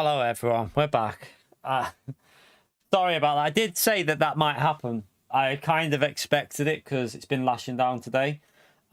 Hello everyone, we're back. Sorry about that. I did say that that might happen. I kind of expected it because it's been lashing down today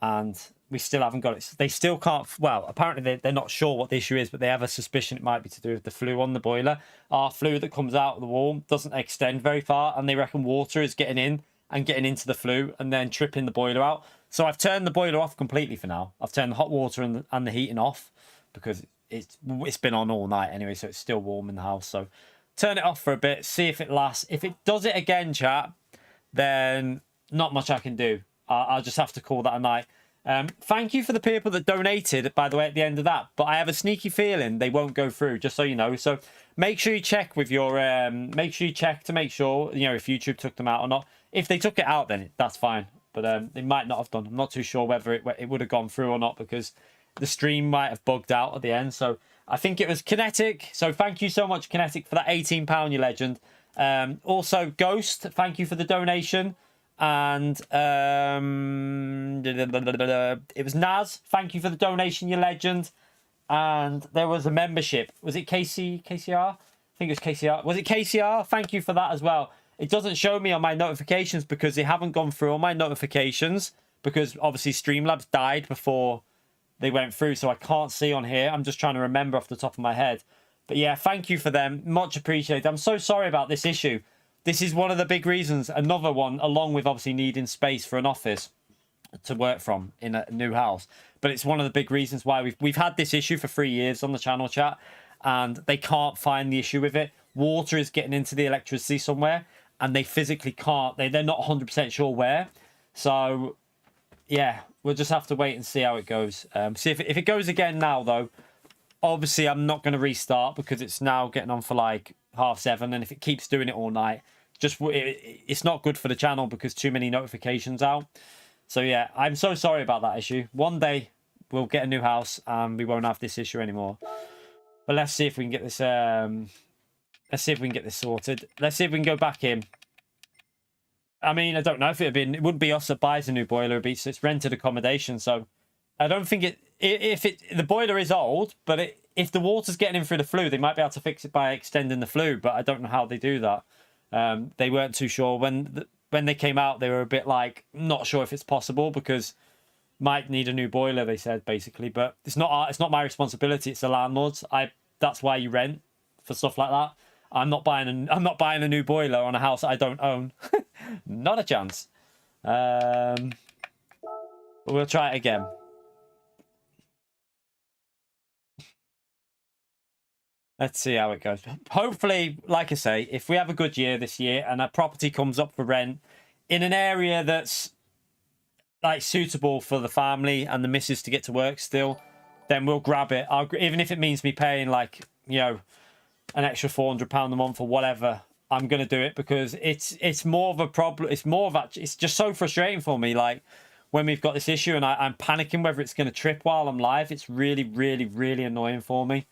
and we still haven't got it. They still can't, well, apparently they're not sure what the issue is, but they have a suspicion it might be to do with the flue on the boiler. Our flue that comes out of the wall doesn't extend very far and they reckon water is getting in and getting into the flue and then tripping the boiler out. So I've turned the boiler off completely for now. I've turned the hot water and the heating off because it's been on all night anyway, so it's still warm in the house. So turn it off for a bit, see if it lasts. If it does it again, chat, then not much I can do. I'll just have to call that a night. Thank you for the people that donated, by the way, at the end of that. But I have a sneaky feeling they won't go through, just so you know. So make sure you check with your make sure you check to make sure, you know, if YouTube took them out or not. If they took it out, then that's fine. But they might not have done. I'm not too sure whether it would have gone through or not because the stream might have bugged out at the end. So I think it was Kinetic. So thank you so much, Kinetic, for that £18, you legend. Also, Ghost, thank you for the donation. And it was Naz, thank you for the donation, you legend. And there was a membership. Was it KCR? I think it was KCR. Was it KCR? Thank you for that as well. It doesn't show me on my notifications because they haven't gone through all my notifications because obviously Streamlabs died before they went through, so I can't see on here. I'm just trying to remember off the top of my head. But yeah, thank you for them. Much appreciated. I'm so sorry about this issue. This is one of the big reasons, another one, along with obviously needing space for an office to work from in a new house. But it's one of the big reasons why we've had this issue for 3 years on the channel, chat, and they can't find the issue with it. Water is getting into the electricity somewhere, and they physically can't. They're not 100% sure where. So yeah, we'll just have to wait and see how it goes. See if it goes again now, though. Obviously, I'm not going to restart because it's now getting on for like 7:30, and if it keeps doing it all night, it's not good for the channel because too many notifications out. So yeah, I'm so sorry about that issue. One day we'll get a new house and we won't have this issue anymore. But let's see if we can get this. Let's see if we can get this sorted. Let's see if we can go back in. I mean, I don't know if it wouldn't be us that buys a new boiler. It's rented accommodation, so I don't think the boiler is old, but if the water's getting in through the flue, they might be able to fix it by extending the flue, but I don't know how they do that. They weren't too sure when they came out. They were a bit like not sure if it's possible because might need a new boiler, they said basically, but it's not my responsibility. It's the landlord's. That's why you rent for stuff like that. I'm not buying a new boiler on a house I don't own. Not a chance. But we'll try it again. Let's see how it goes. Hopefully, like I say, if we have a good year this year and a property comes up for rent in an area that's like suitable for the family and the missus to get to work still, then we'll grab it. Even if it means me paying like, you know, an extra £400 a month or whatever, I'm gonna do it because it's more of a problem. It's just so frustrating for me. Like when we've got this issue and I'm panicking whether it's gonna trip while I'm live. It's really, really, really annoying for me.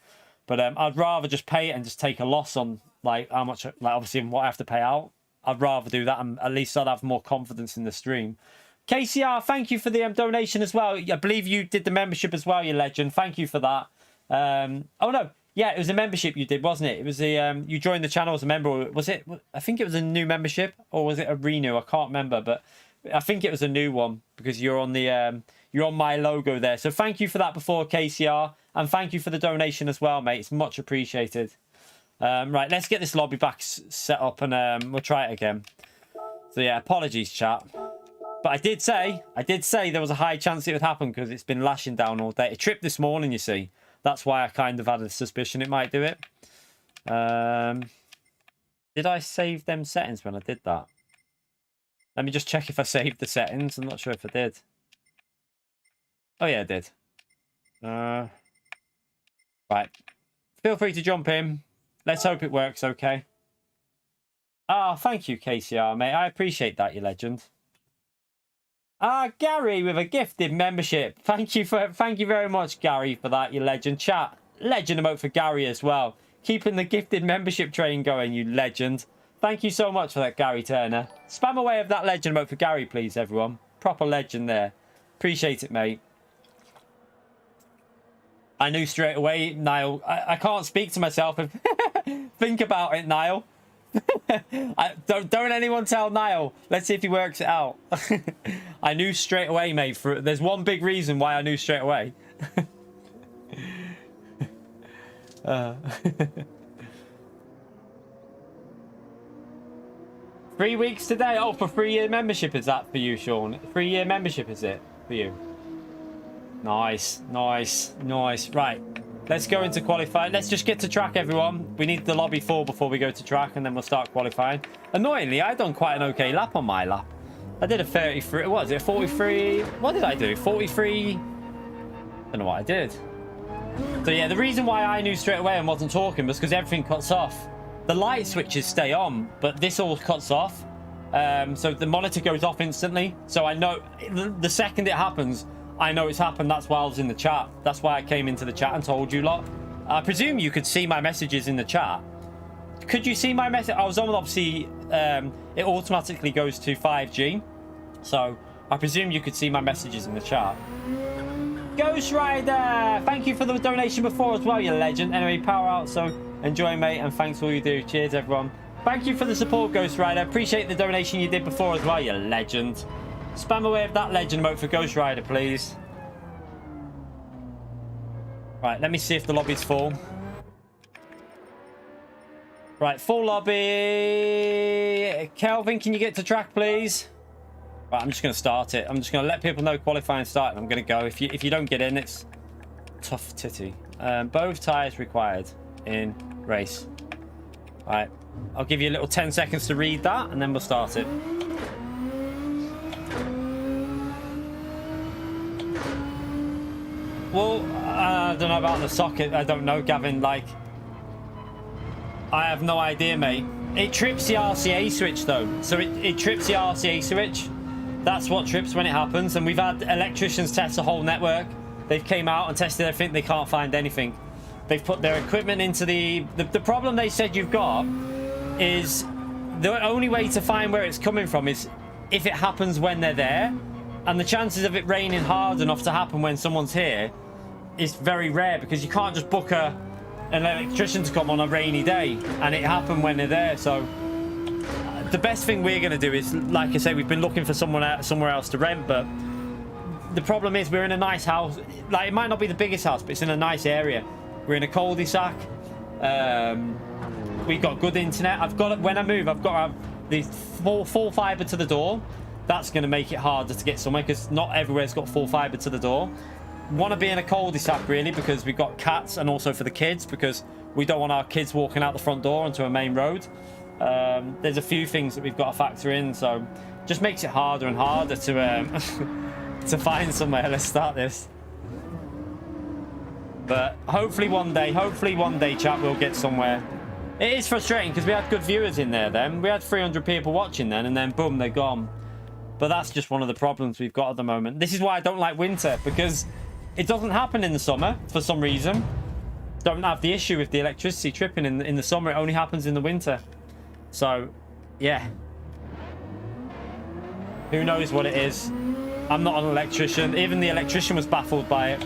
But I'd rather just pay it and just take a loss on like how much, like obviously what I have to pay out. I'd rather do that, and at least I'd have more confidence in the stream. KCR, thank you for the donation as well. I believe you did the membership as well, you legend. Thank you for that. Oh no. Yeah, it was a membership you did, wasn't it? It was you joined the channel as a member. Or was it? I think it was a new membership, or was it a renew? I can't remember, but I think it was a new one because you're on the you're on my logo there. So thank you for that before, KCR, and thank you for the donation as well, mate. It's much appreciated. Right, let's get this lobby back set up, and we'll try it again. So yeah, apologies, chat. But I did say there was a high chance it would happen because it's been lashing down all day. It tripped this morning, you see. That's why I kind of had a suspicion it might do it. Did I save them settings when I did that? Let me just check if I saved the settings. I'm not sure if I did. Oh, yeah, I did. Right. Feel free to jump in. Let's hope it works okay. Ah, thank you, KCR, mate. I appreciate that, you legend. Ah, Gary with a gifted membership. Thank you very much, Gary, for that, you legend. Chat, legend emote for Gary as well. Keeping the gifted membership train going, you legend. Thank you so much for that, Gary Turner. Spam away of that legend emote for Gary, please, everyone. Proper legend there. Appreciate it, mate. I knew straight away, Niall. I can't speak to myself. Think about it, Niall. Don't anyone tell Niall. Let's see if he works it out. I knew straight away, mate. There's one big reason why I knew straight away. 3 weeks today. Oh, for 3-year membership is that for you, Sean? 3-year membership is it for you? Nice, nice, nice. Right, let's go into qualifying. Let's just get to track, everyone. We need the lobby 4 before we go to track, and then we'll start qualifying. Annoyingly, I done quite an okay lap on my lap. I did a 33. What was it? 43. What did I do? 43. Don't know what I did. So yeah, the reason why I knew straight away and wasn't talking was because everything cuts off. The light switches stay on, but this all cuts off. So the monitor goes off instantly. So I know the second it happens, I know it's happened. That's why I was in the chat. That's why I came into the chat and told you lot. I presume you could see my messages in the chat. Could you see my message? I was on, obviously, it automatically goes to 5G. So I presume you could see my messages in the chat. Ghost Rider, thank you for the donation before as well, you legend. Anyway, power out, so enjoy, mate, and thanks for all you do. Cheers, everyone. Thank you for the support, Ghost Rider. Appreciate the donation you did before as well, you legend. Spam away with that legend emote for Ghost Rider, please. Right, let me see if the lobby's full. Right, full lobby. Kelvin, can you get to track, please? Right, I'm just going to start it. I'm just going to let people know qualifying started. I'm going to go. If you don't get in, it's tough titty. Both tyres required in race. Right, I'll give you a little 10 seconds to read that, and then we'll start it. Well, I don't know about the socket. I don't know, Gavin. Like, I have no idea, mate. It trips the RCA switch, though. So it trips the RCA switch. That's what trips when it happens. And we've had electricians test the whole network. They've came out and tested everything. They can't find anything. They've put their equipment into the problem they said you've got is the only way to find where it's coming from is if it happens when they're there. And the chances of it raining hard enough to happen when someone's here is very rare, because you can't just book an electrician to come on a rainy day, and it happened when they're there. So the best thing we're going to do is, like I say, we've been looking for somewhere else to rent, but the problem is we're in a nice house. Like, it might not be the biggest house, but it's in a nice area. We're in a cul-de-sac. We've got good internet. When I move, I've got to have the full fiber to the door. That's going to make it harder to get somewhere, because not everywhere's got full fiber to the door. Want to be in a cul-de-sac, really, because we've got cats, and also for the kids, because we don't want our kids walking out the front door onto a main road. There's a few things that we've got to factor in, so just makes it harder and harder to to find somewhere. Let's start this. But hopefully one day, chat, we'll get somewhere. It is frustrating because we had good viewers in there then. We had 300 people watching then, and then boom, they're gone. But that's just one of the problems we've got at the moment. This is why I don't like winter, because it doesn't happen in the summer for some reason. Don't have the issue with the electricity tripping in the summer. It only happens in the winter. So, yeah. Who knows what it is? I'm not an electrician. Even the electrician was baffled by it.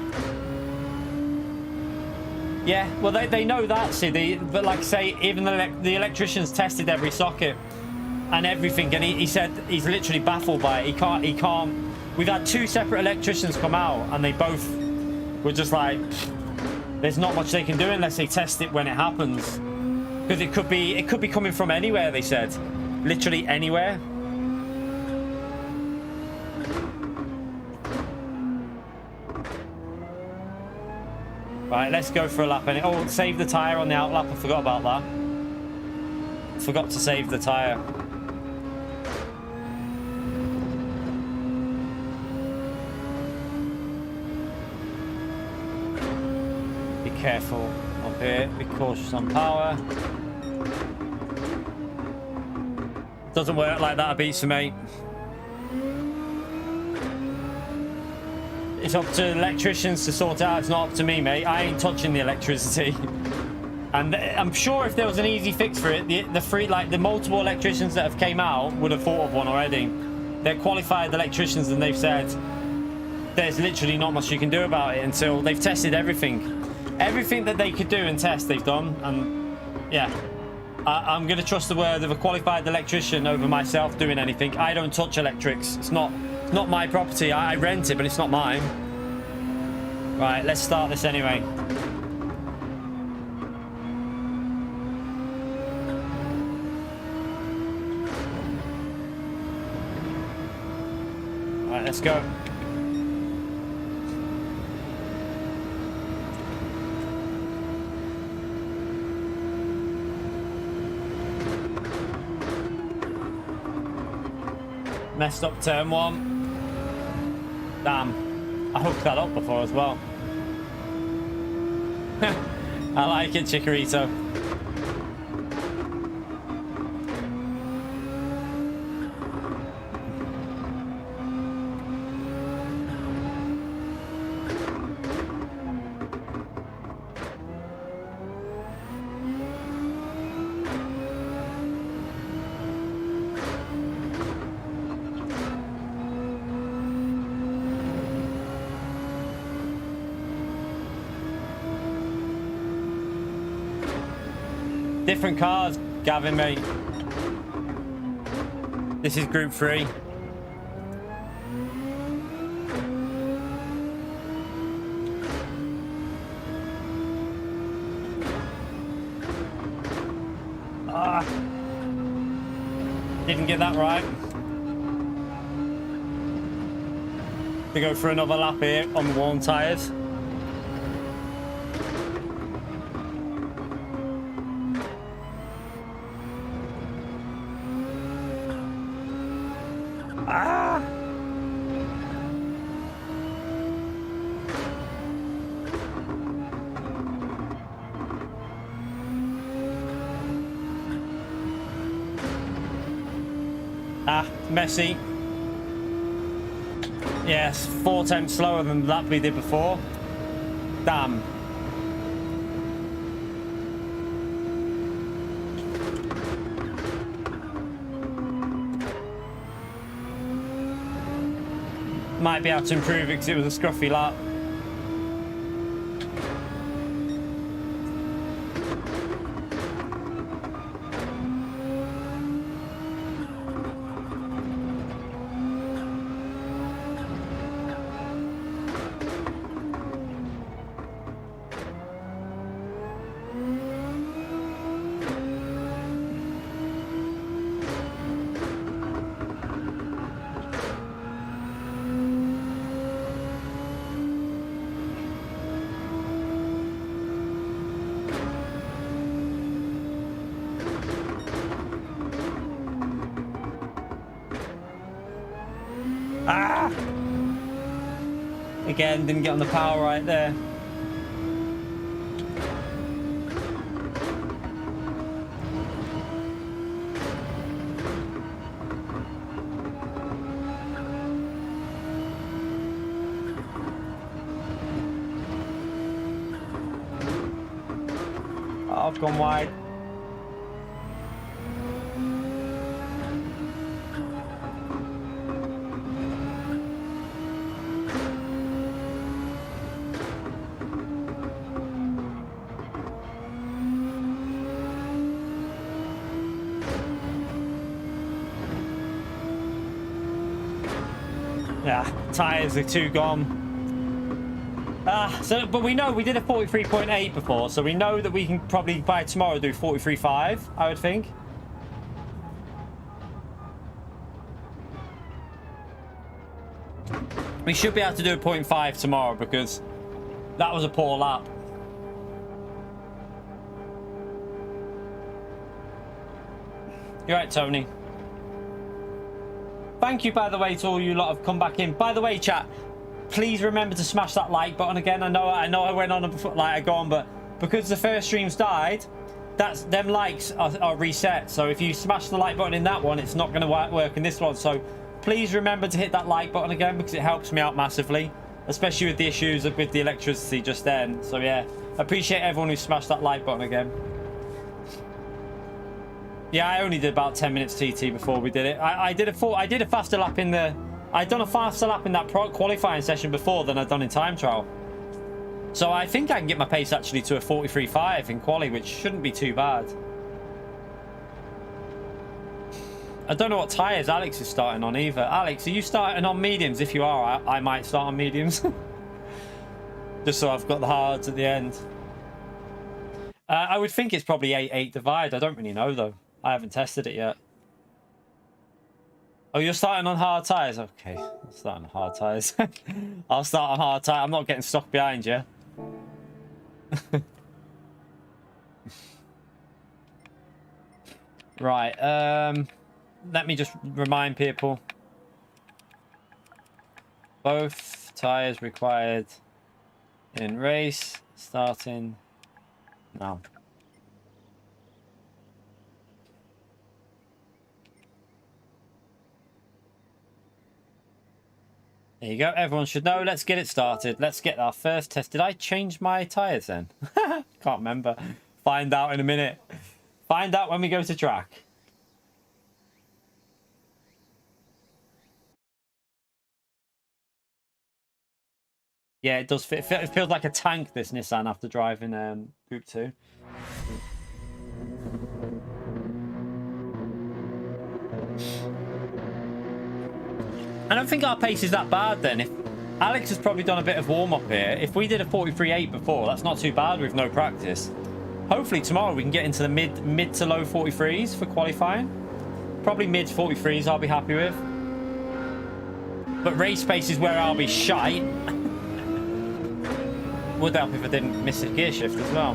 Yeah, well, they know that, see. But like I say, even the electricians tested every socket and everything, and he said he's literally baffled by it. He can't. We've had 2 separate electricians come out, and they both were just like, there's not much they can do unless they test it when it happens, because it could be coming from anywhere. They said, literally anywhere. Right, let's go for a lap. Oh, save the tyre on the out lap. I forgot about that. Forgot to save the tyre. Be careful up here. Be cautious on power. Doesn't work like that, a beats for me. It's up to electricians to sort out. It's not up to me, mate. I ain't touching the electricity. And I'm sure if there was an easy fix for it, the multiple electricians that have came out would have thought of one already. They're qualified electricians, and they've said there's literally not much you can do about it until they've tested everything. Everything that they could do and test, they've done. And yeah, I'm going to trust the word of a qualified electrician over myself doing anything. I don't touch electrics. It's not my property. I rent it, but it's not mine. Right, let's start this anyway. Right, let's go. Messed up turn one. Damn. I hooked that up before as well. I like it, Chikorito. Different cars, Gavin, mate. This is Group 3. Didn't get that right. To go for another lap here on the warm tyres. Messy. Yes, 4 tenths slower than that we did before. Damn. Might be able to improve it because it was a scruffy lap. Again, didn't get on the power right there. Oh, I've gone wide. Yeah, tyres are too gone. But we know we did a 43.8 before, so we know that we can probably by tomorrow do 43.5, I would think. We should be able to do a 0.5 tomorrow because that was a poor lap. You're right, Tony. Thank you, by the way, to all you lot have come back in. By the way, chat, please remember to smash that like button again. I know I went on like I go on, but because the first streams died, them likes are reset. So if you smash the like button in that one, it's not going to work in this one. So please remember to hit that like button again because it helps me out massively, especially with the issues with the electricity just then. So yeah, appreciate everyone who smashed that like button again. Yeah, I only did about 10 minutes TT before we did it. I did a faster lap in the... I'd done a faster lap in that qualifying session before than I'd done in time trial. So I think I can get my pace actually to a 43.5 in quali, which shouldn't be too bad. I don't know what tyres Alex is starting on either. Alex, are you starting on mediums? If you are, I might start on mediums. Just so I've got the hards at the end. I would think it's probably 8-8 divide. I don't really know, though. I haven't tested it yet. Oh, you're starting on hard tyres? Okay, I'm starting on hard tyres. I'll start on hard tyres. I'm not getting stuck behind you. Right, let me just remind people. Both tyres required in race, starting now. There you go. Everyone should know. Let's get it started. Let's get our first test. Did I change my tyres then? Can't remember. Find out in a minute. Find out when we go to track. Yeah, it does fit. It feels like a tank, this Nissan, after driving Group 2. I don't think our pace is that bad then. If Alex has probably done a bit of warm-up here. If we did a 43.8 before, that's not too bad with no practice. Hopefully tomorrow we can get into the mid to low 43s for qualifying. Probably mid 43s I'll be happy with. But race pace is where I'll be shite. Would help if I didn't miss a gear shift as well.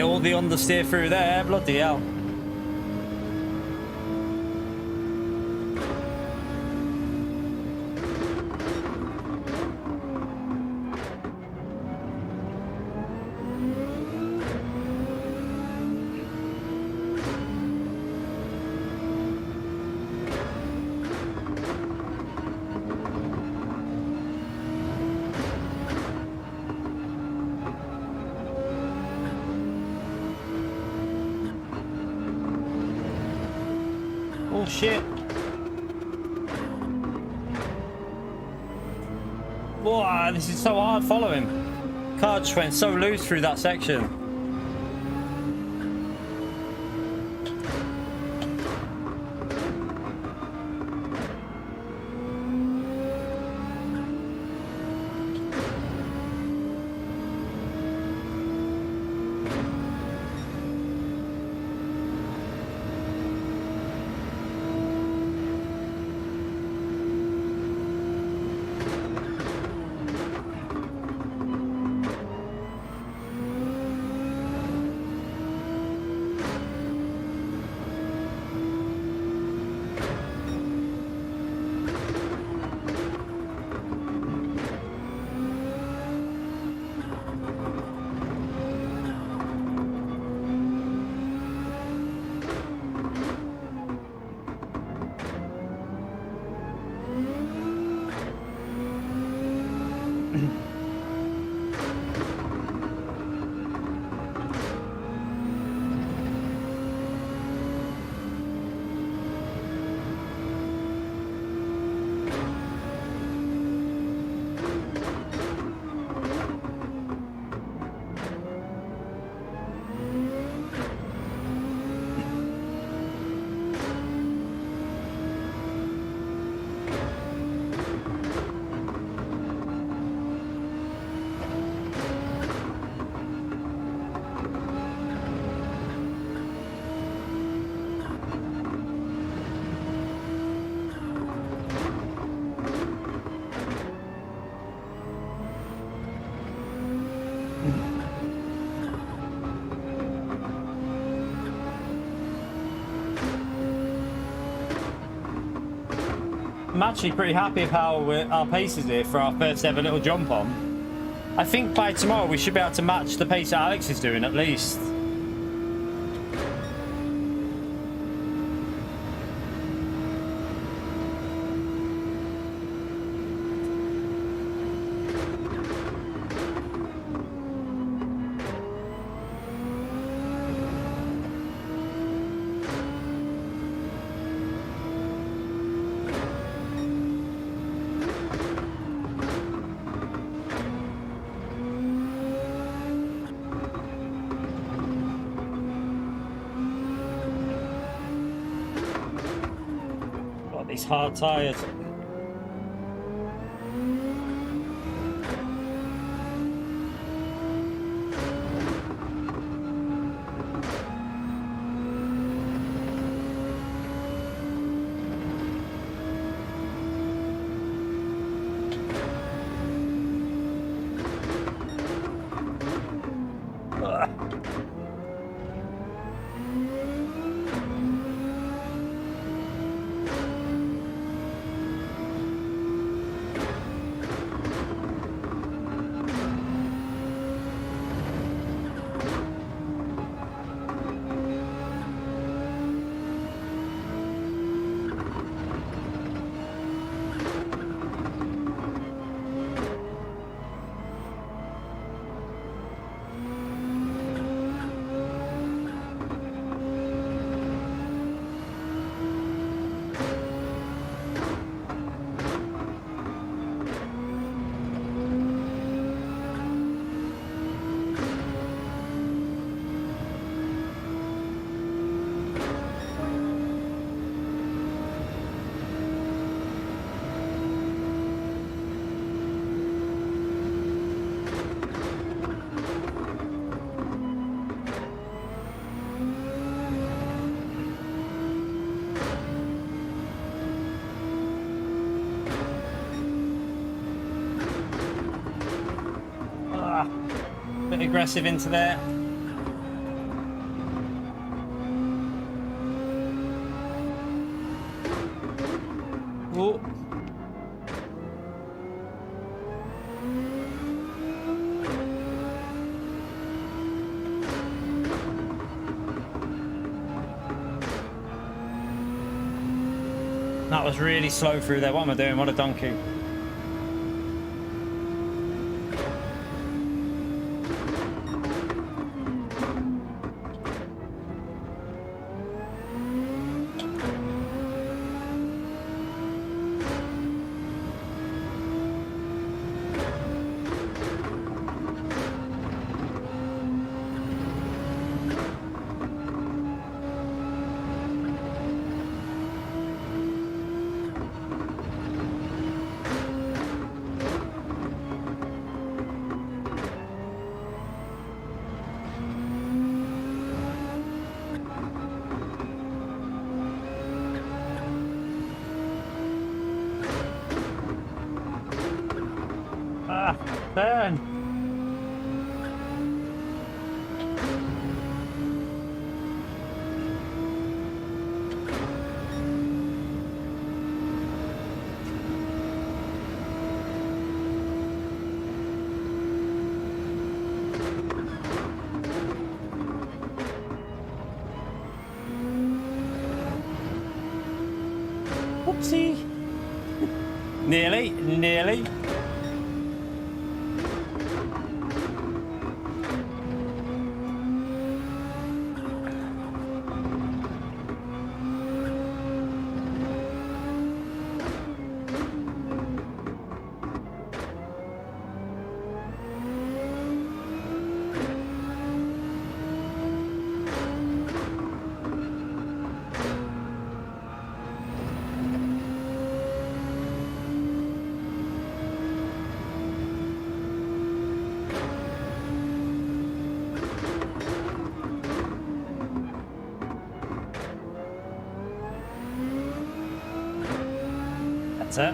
All the understeer through there, bloody hell. Oh shit. Whoa, this is so hard following. Car just went so loose through that section. I'm actually pretty happy with how our pace is here for our first ever little jump on. I think by tomorrow we should be able to match the pace that Alex is doing at least. These hard tires. Bit aggressive into there. Ooh. That was really slow through there. What am I doing? What a donkey. Turn. Whoopsie. Nearly. That's it.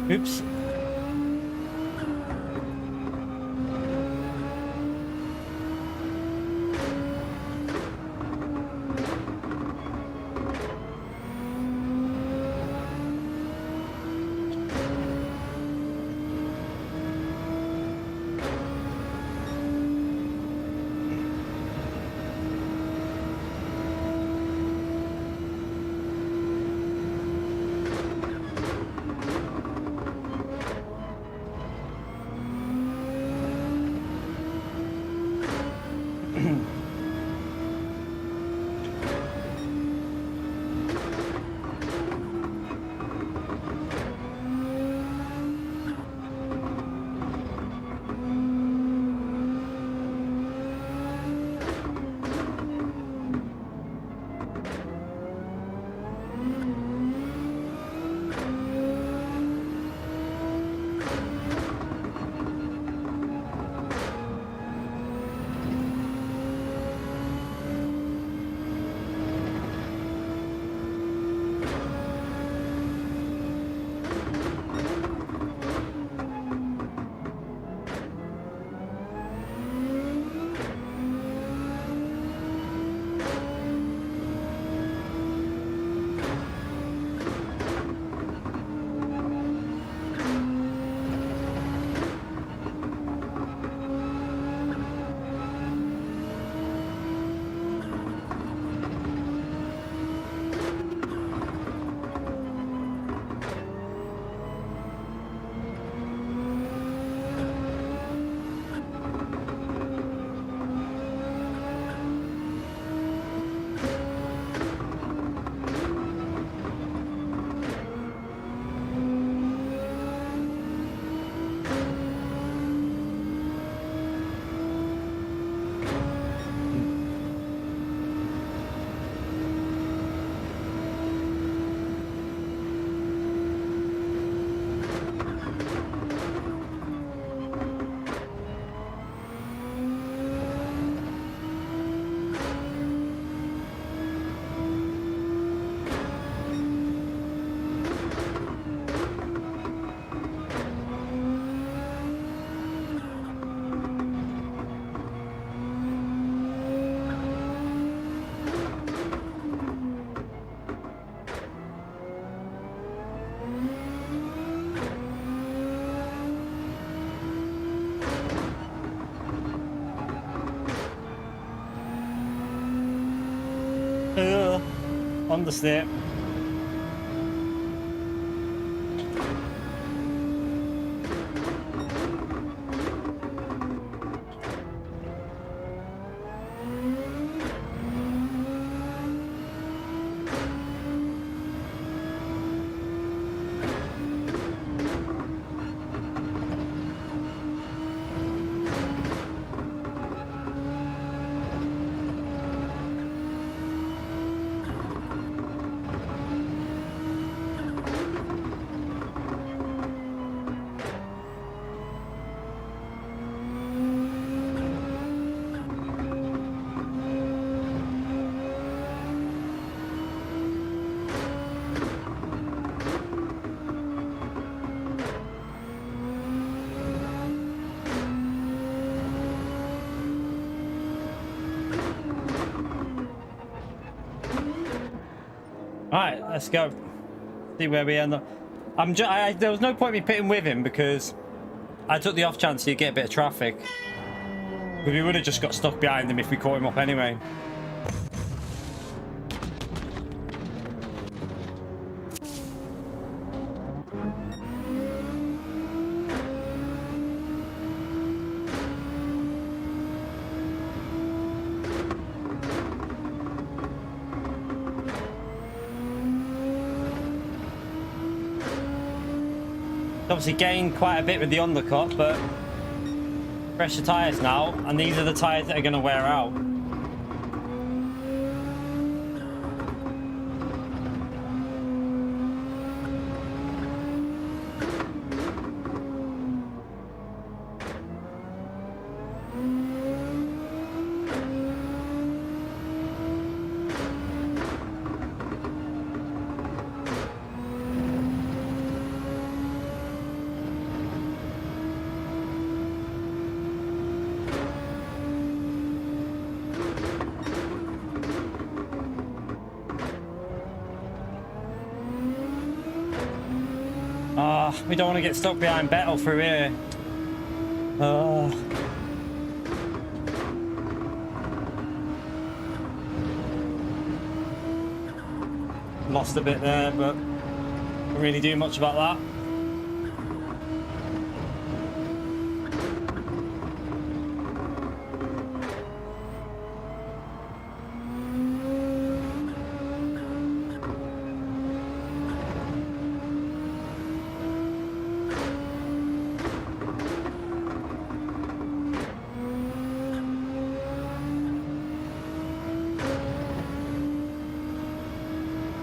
Oops. On the step. Alright, let's go. See where we end up. There was no point me pitting with him because I took the off chance he'd get a bit of traffic. But we would have just got stuck behind him if we caught him up anyway. Obviously gained quite a bit with the undercut, but fresher tyres now, and these are the tyres that are going to wear out. We don't want to get stuck behind Bettel through here. Lost a bit there, but can't really do much about that.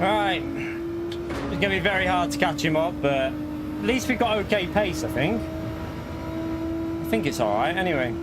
Alright, it's going to be very hard to catch him up, but at least we got okay pace, I think. I think it's alright, anyway.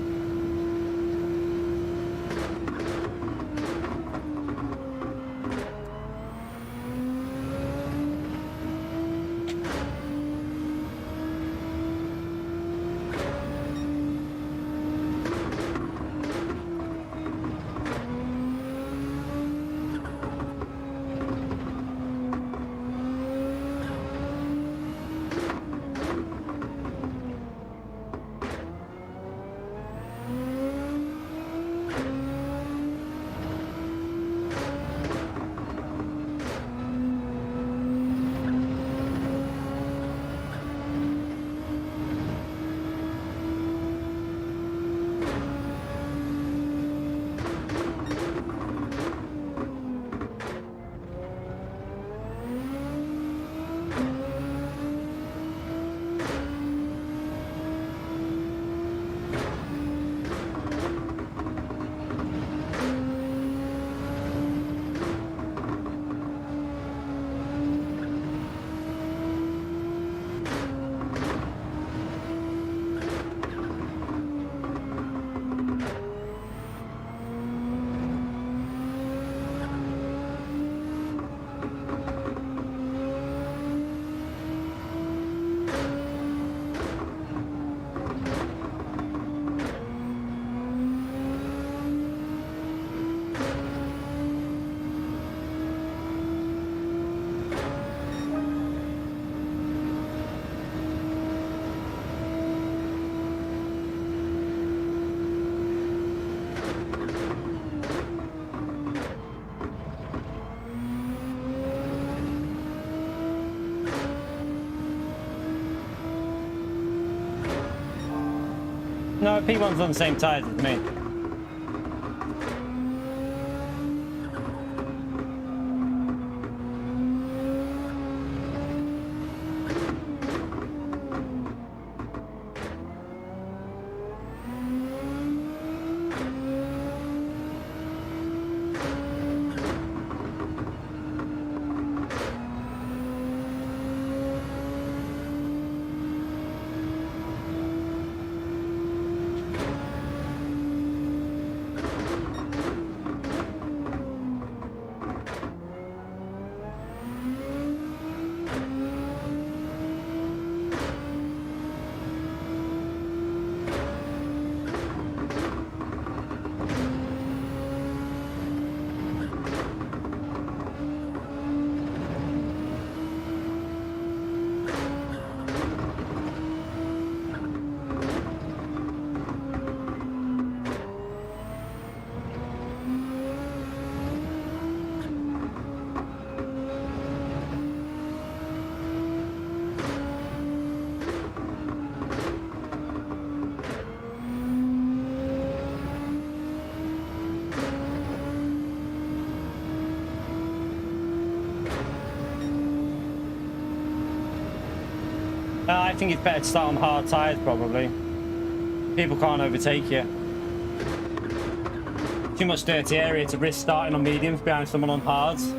No, P1's on the same tires as me. I think it's better to start on hard tyres, probably. People can't overtake you. Too much dirty area to risk starting on mediums behind someone on hards.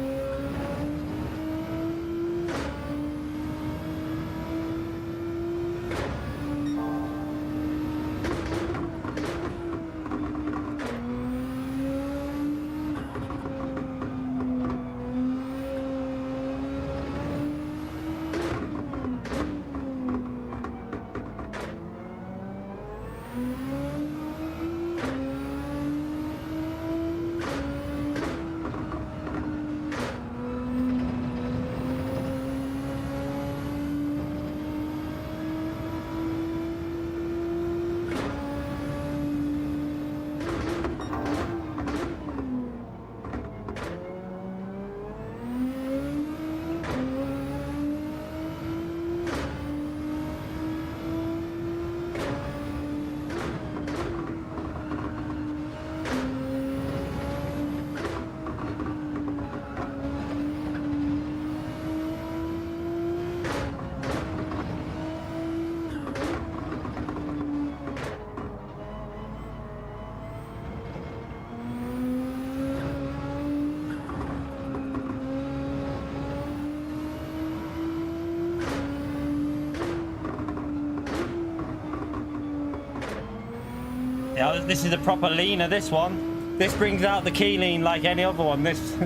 Yeah, this is a proper leaner, this one. This brings out the key lean like any other one. This,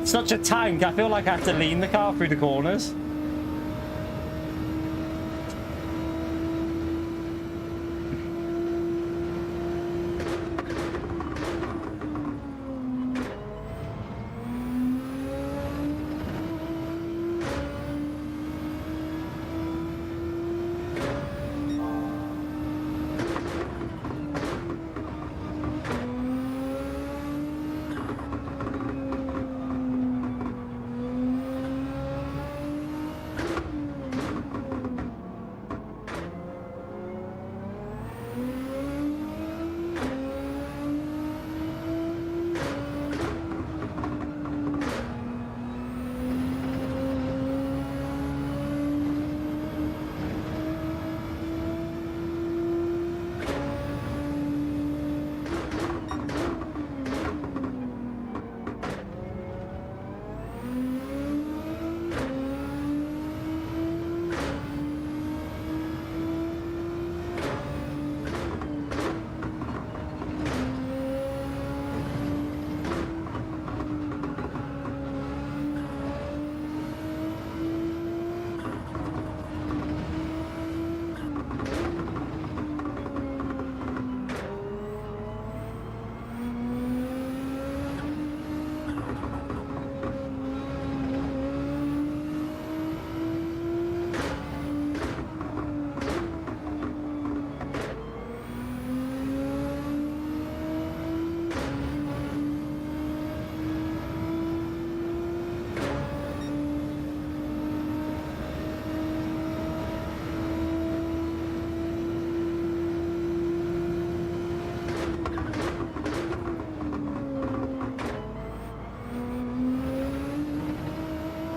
such a tank. I feel like I have to lean the car through the corners.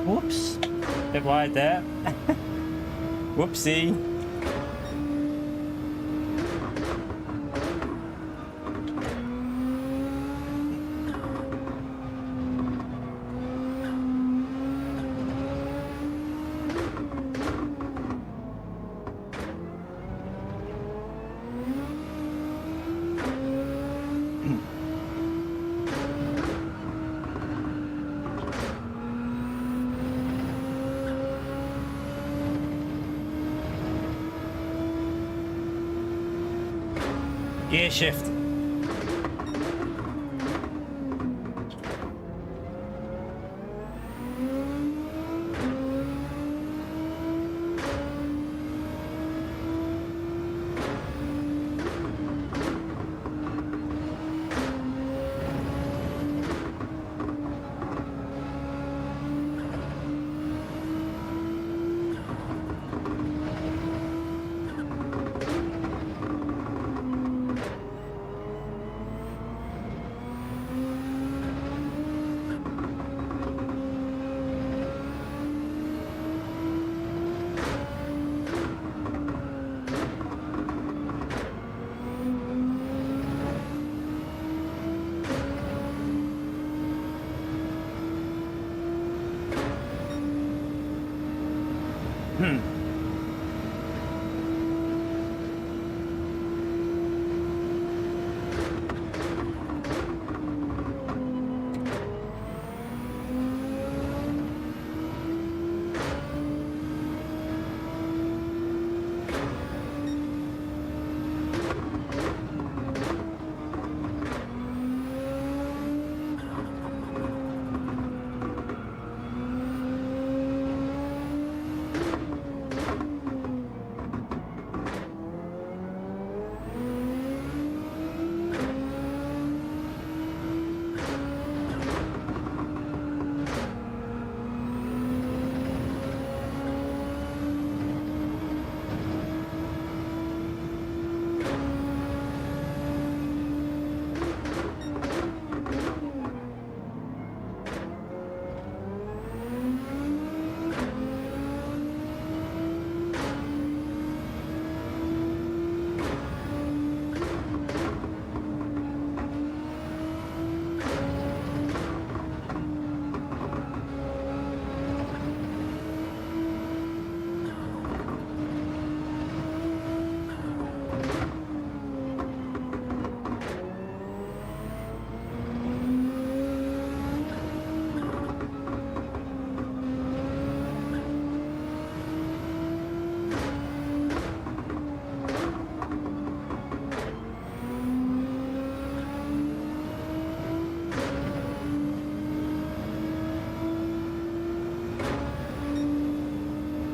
Whoops. Bit wide there. Whoopsie. Gear shift.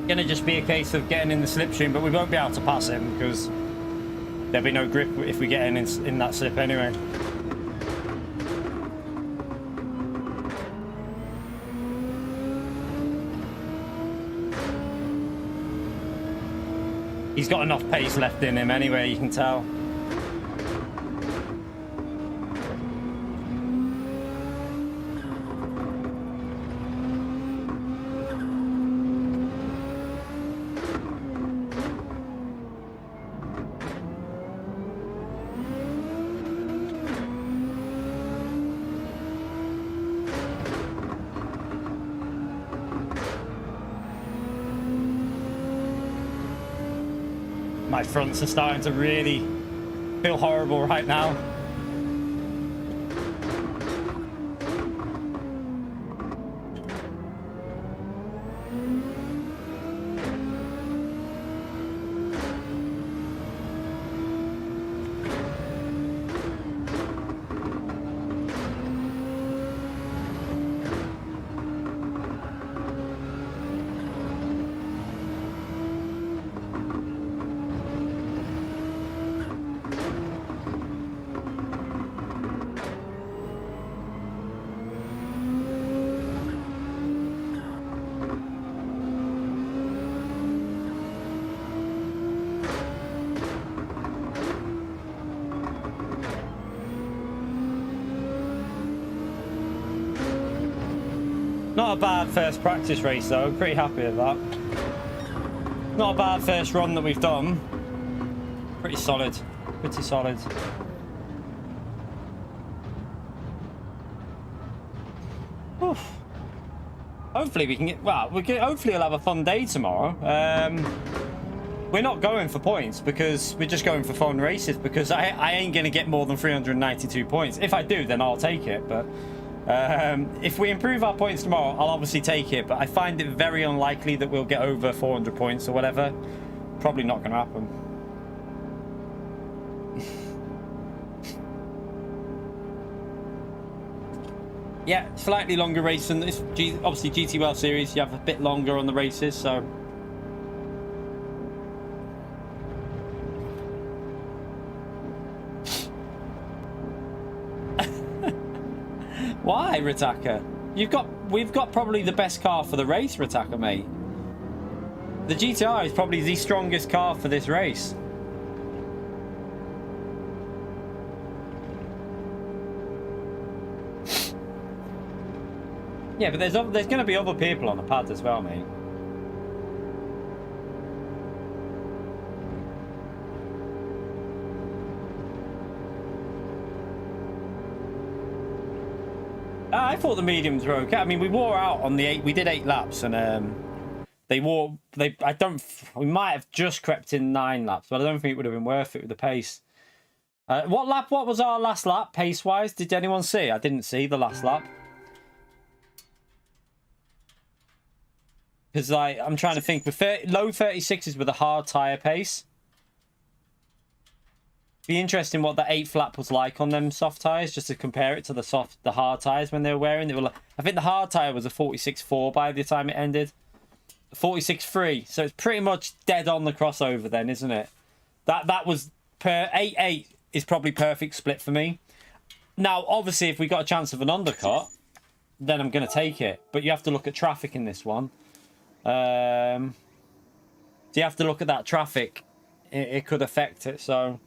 Gonna just be a case of getting in the slipstream, but we won't be able to pass him because there'll be no grip if we get in that slip anyway. He's got enough pace left in him anyway, you can tell. My fronts are starting to really feel horrible right now. Not a bad first practice race though, pretty happy with that. Not a bad first run that we've done. Pretty solid, pretty solid. Oof. Hopefully we can get, well, hopefully we'll have a fun day tomorrow. We're not going for points because we're just going for fun races because I ain't going to get more than 392 points. If I do, then I'll take it, but if we improve our points tomorrow, I'll obviously take it, but I find it very unlikely that we'll get over 400 points or whatever. Probably not going to happen. Yeah, slightly longer race than this. Obviously, GT World Series, you have a bit longer on the races, so... Why, Ritaka? We've got probably the best car for the race, Ritaka, mate. The GTR is probably the strongest car for this race. Yeah, but there's going to be other people on the pad as well, mate. I thought the mediums were okay. I mean, we wore out on the 8. We did 8 laps, and we might have just crept in 9 laps, but I don't think it would have been worth it with the pace. What was our last lap, pace-wise? Did anyone see? I didn't see the last lap. Because I'm trying to think. With low 36s with a hard tyre pace. Be interesting what the 8th lap was like on them soft tyres, just to compare it to the hard tyres when they were wearing. I think the hard tyre was a 46.4 by the time it ended. 46.3. So it's pretty much dead on the crossover then, isn't it? That was per 8.8 is probably perfect split for me. Now, obviously, if we got a chance of an undercut, then I'm going to take it. But you have to look at traffic in this one. So you have to look at that traffic. It could affect it, so...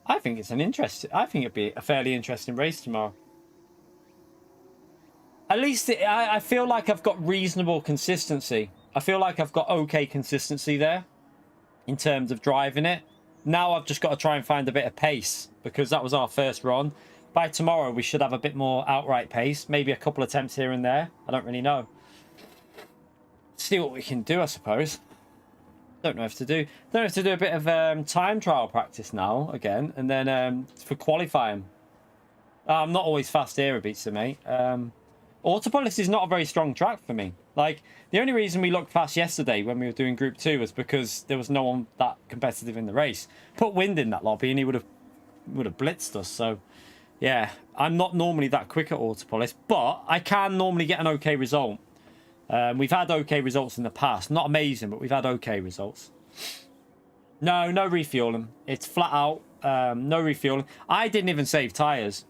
I think it'd be a fairly interesting race tomorrow. At least I feel like I've got reasonable consistency. I feel like I've got okay consistency there in terms of driving it. Now I've just got to try and find a bit of pace because that was our first run. By tomorrow, we should have a bit more outright pace. Maybe a couple attempts here and there. I don't really know. See what we can do, I suppose. Don't know if to do. Don't have to do a bit of time trial practice now again, and then for qualifying. I'm not always fast here, beats me. Autopolis is not a very strong track for me. Like the only reason we looked fast yesterday when we were doing Group 2 was because there was no one that competitive in the race. Put Wind in that lobby, and he would have blitzed us. So yeah, I'm not normally that quick at Autopolis, but I can normally get an okay result. We've had okay results in the past. Not amazing, but we've had okay results. No refueling. It's flat out. No refueling. I didn't even save tyres.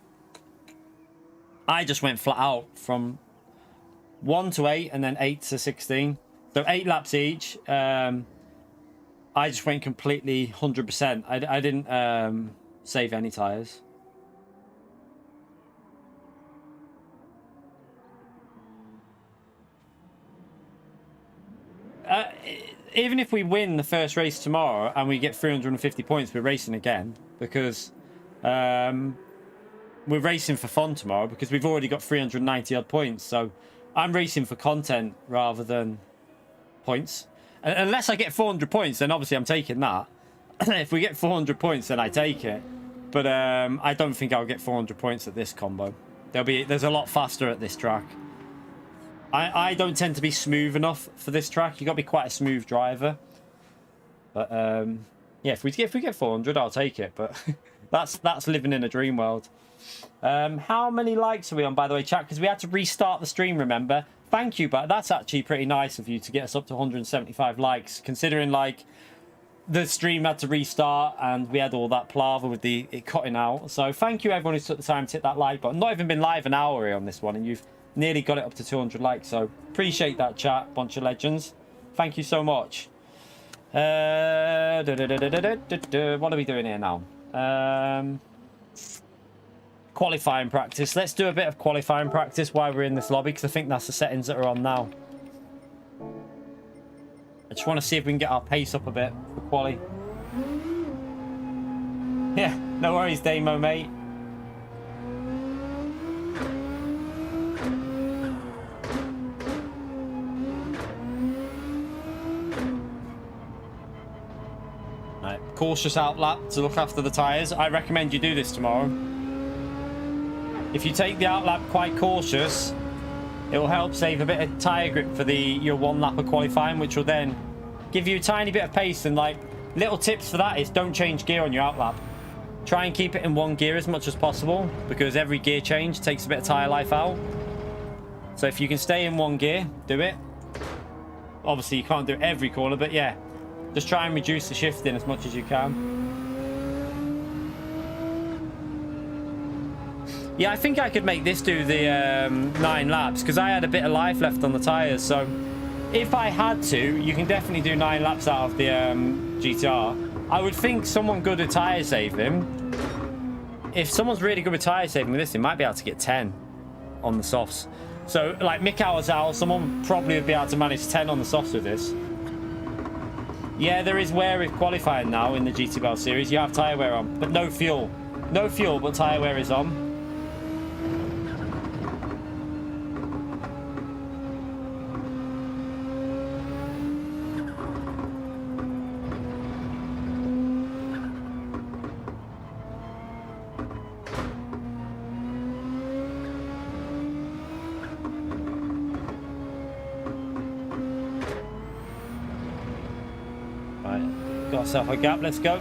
I just went flat out from 1 to 8 and then 8 to 16. So 8 laps each. I just went completely 100%. I didn't save any tyres. Even if we win the first race tomorrow and we get 350 points, we're racing again, because we're racing for fun tomorrow, because we've already got 390 odd points. So I'm racing for content rather than points. Unless I get 400 points, then obviously I'm taking that. If we get 400 points, then I take it. But I don't think I'll get 400 points at this combo. There's a lot faster at this track. I don't tend to be smooth enough for this track. You got to be quite a smooth driver. But yeah, if we get 400, I'll take it. But that's living in a dream world. How many likes are we on, by the way, chat? Because we had to restart the stream, remember? Thank you, but that's actually pretty nice of you to get us up to 175 likes, considering like the stream had to restart and we had all that palaver with it cutting out. So thank you everyone who took the time to hit that like button. Not even been live an hour here on this one, and you've nearly got it up to 200 likes. So appreciate that, chat, bunch of legends. Thank you so much. What are we doing here now? Qualifying practice. Let's do a bit of qualifying practice while we're in this lobby, because I think that's the settings that are on now. I just want to see if we can get our pace up a bit for quali. Yeah, no worries, Damo, mate. Right, cautious outlap to look after the tyres. I recommend you do this tomorrow. If you take the outlap quite cautious, it will help save a bit of tyre grip for your one lap of qualifying, which will then give you a tiny bit of pace. And like little tips for that is don't change gear on your outlap. Try and keep it in one gear as much as possible, because every gear change takes a bit of tyre life out. So if you can stay in one gear, do it. Obviously you can't do it every corner, but yeah, just try and reduce the shifting as much as you can. Yeah, I think I could make this do the 9 laps, because I had a bit of life left on the tyres. So if I had to, you can definitely do 9 laps out of the GTR. I would think someone good at tyre saving, if someone's really good with tyre saving with this, they might be able to get 10 on the softs. So like Mick Hours, someone probably would be able to manage 10 on the softs with this. Yeah, there is wear with qualifying now in the GT Bell series. You have tyre wear on, but no fuel. No fuel, but tyre wear is on. Got ourselves a gap, let's go.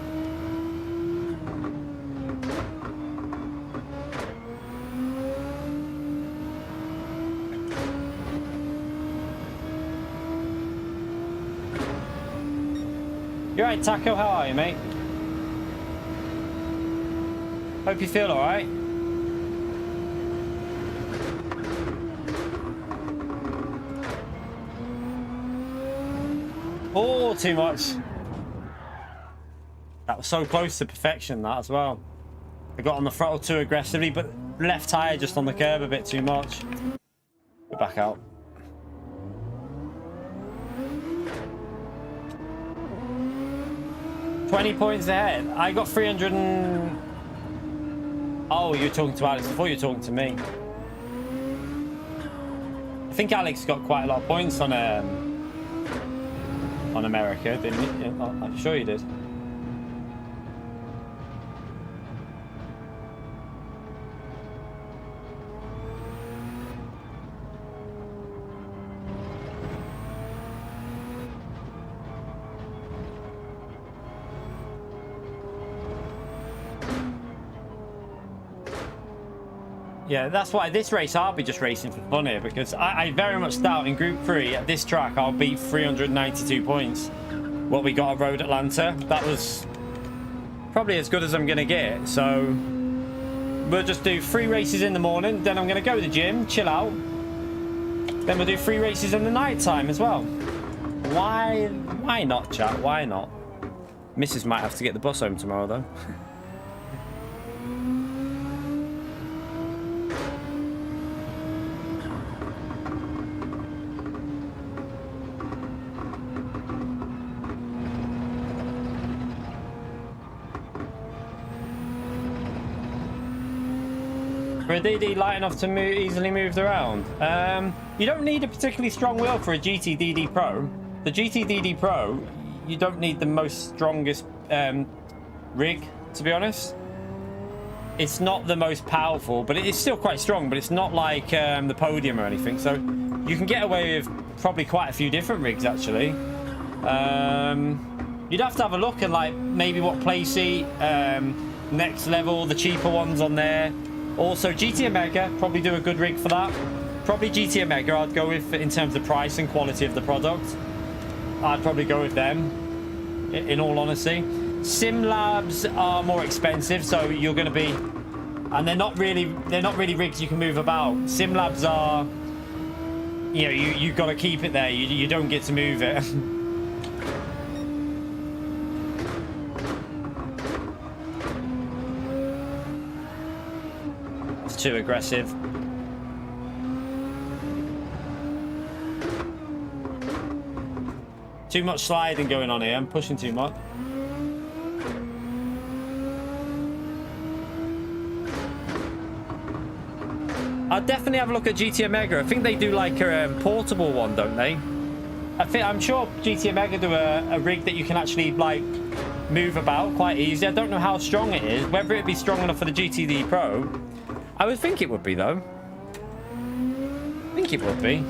You're right, Taco, how are you, mate? Hope you feel alright. Oh, too much. That was so close to perfection, that as well. I got on the throttle too aggressively, but left tyre just on the curb a bit too much. Go back out. $20 points ahead. I got 300 and... Oh, you're talking to Alex. I thought you were talking to me. I think Alex got quite a lot of points on America, didn't he? I'm sure you did. Yeah, that's why this race I'll be just racing for fun here, because I very much doubt in Group 3 at this track I'll beat 392 points. What we got at Road Atlanta, that was probably as good as I'm going to get. So we'll just do 3 races in the morning, then I'm going to go to the gym, chill out. Then we'll do 3 races in the night time as well. Why not, chat? Why not? Mrs. might have to get the bus home tomorrow, though. For a DD light enough to move, easily moved around. You don't need a particularly strong wheel for a GT DD Pro. The GT DD Pro, you don't need the most strongest rig, to be honest. It's not the most powerful, but it is still quite strong, but it's not like the Podium or anything. So you can get away with probably quite a few different rigs, actually. You'd have to have a look at like maybe what Playseat, Next Level, the cheaper ones on there. Also, GT Omega, probably do a good rig for that. Probably GT Omega I'd go with in terms of price and quality of the product. I'd probably go with them, in all honesty. SimLabs are more expensive, so you're going to be... And they're not really rigs you can move about. SimLabs are... You know, you've got to keep it there. You don't get to move it. Too aggressive. Too much sliding going on here. I'm pushing too much. I'll definitely have a look at GT Omega. I think they do like a portable one, don't they? I'm sure GT Omega do a rig that you can actually like move about quite easy. I don't know how strong it is. Whether it'd be strong enough for the GTD Pro. I would think it would be, though. I think it would be.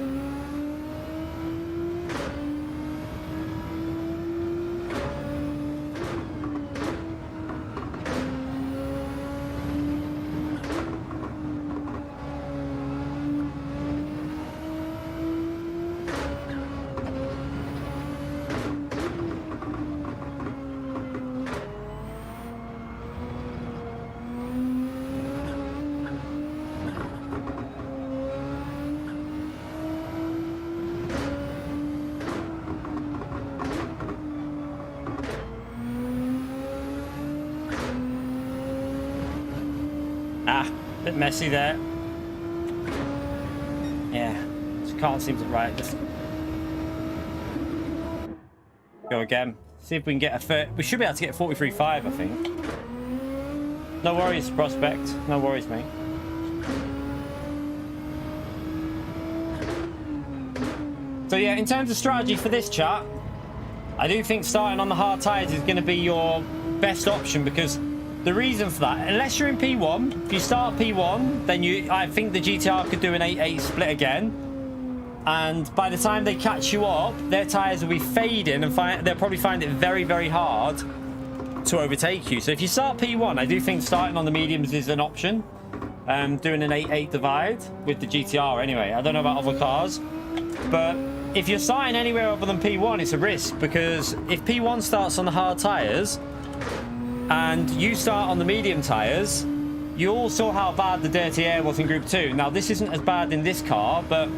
Bit messy there. Yeah, just can't seem to right. Just go again. See if we can get a 30. We should be able to get 43.5, I think. No worries, Prospect. No worries, mate. So yeah, in terms of strategy for this chat, I do think starting on the hard tyres is going to be your best option, because the reason for that, unless you're in P1, if you start P1, then I think the GTR could do an 8-8 split again. And by the time they catch you up, their tyres will be fading and they'll probably find it very, very hard to overtake you. So if you start P1, I do think starting on the mediums is an option. Doing an 8-8 divide with the GTR anyway. I don't know about other cars. But if you're starting anywhere other than P1, it's a risk, because if P1 starts on the hard tyres, and you start on the medium tyres, you all saw how bad the dirty air was in Group 2. Now, this isn't as bad in this car, but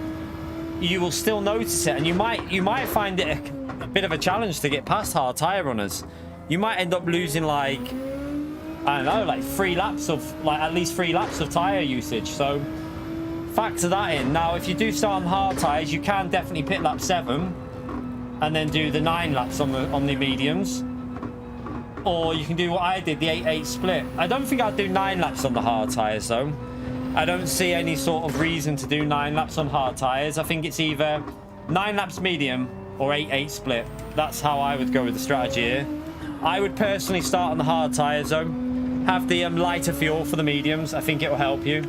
you will still notice it, and you might find it a bit of a challenge to get past hard tyre runners. You might end up losing, like, I don't know, like 3 laps of, like at least 3 laps of tyre usage. So factor that in. Now, if you do start on hard tyres, you can definitely pit lap 7 and then do the 9 laps on the mediums. Or you can do what I did, the 8-8 split. I don't think I'd do 9 laps on the hard tyres, though. I don't see any sort of reason to do 9 laps on hard tyres. I think it's either 9 laps medium or 8-8 split. That's how I would go with the strategy here. I would personally start on the hard tyres, though. Have the lighter fuel for the mediums. I think it will help you.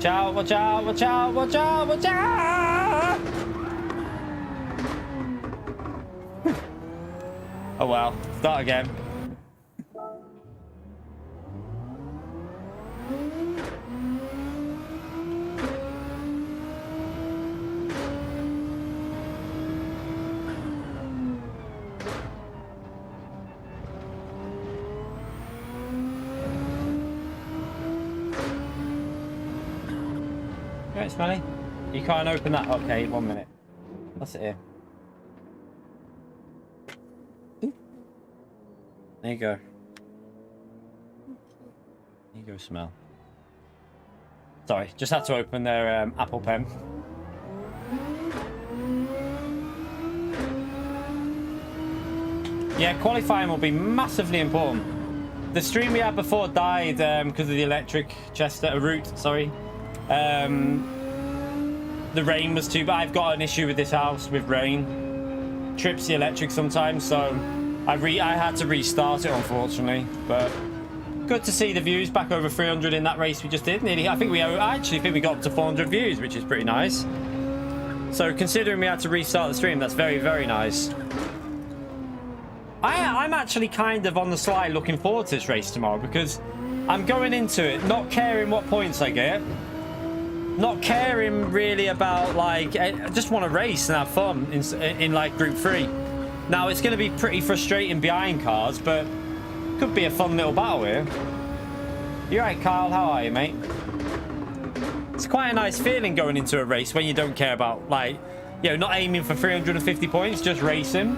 Watch out, watch out, watch out, watch out, watch out! Oh well, start again. Right, Smelly? You can't open that. Okay, 1 minute. What's it here? There you go. There you go, Smell. Sorry, just had to open their Apple Pen. Yeah, qualifying will be massively important. The stream we had before died because of the electric chest route, sorry. The rain was too bad. I've got an issue with this house with rain. Trips the electric sometimes, so I had to restart it, unfortunately. But good to see the views back over 300 in that race we just did. Nearly, I actually think we got up to 400 views, which is pretty nice. So considering we had to restart the stream, that's very, very nice. I'm actually kind of on the slide looking forward to this race tomorrow because I'm going into it not caring what points I get. Not caring really about, like, I just want to race and have fun in like Group 3. Now, it's going to be pretty frustrating behind cars, but could be a fun little battle here. You right, Kyle? How are you, mate? It's quite a nice feeling going into a race when you don't care about, like, you know, not aiming for 350 points, just racing.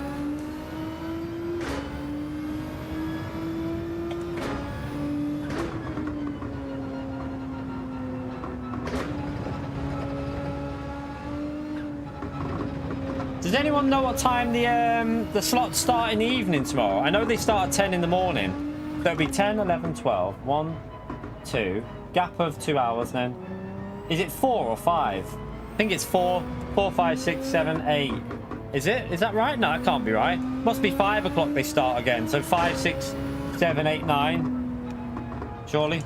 Does anyone know what time the slots start in the evening tomorrow? I know they start at 10 in the morning. There'll be 10, 11, 12, 1, 2, gap of 2 hours then. Is it 4 or 5? I think it's 4, 5, 6, 7, 8. Is it? Is that right? No, that can't be right. Must be 5 o'clock they start again. So 5, 6, 7, 8, 9. Surely.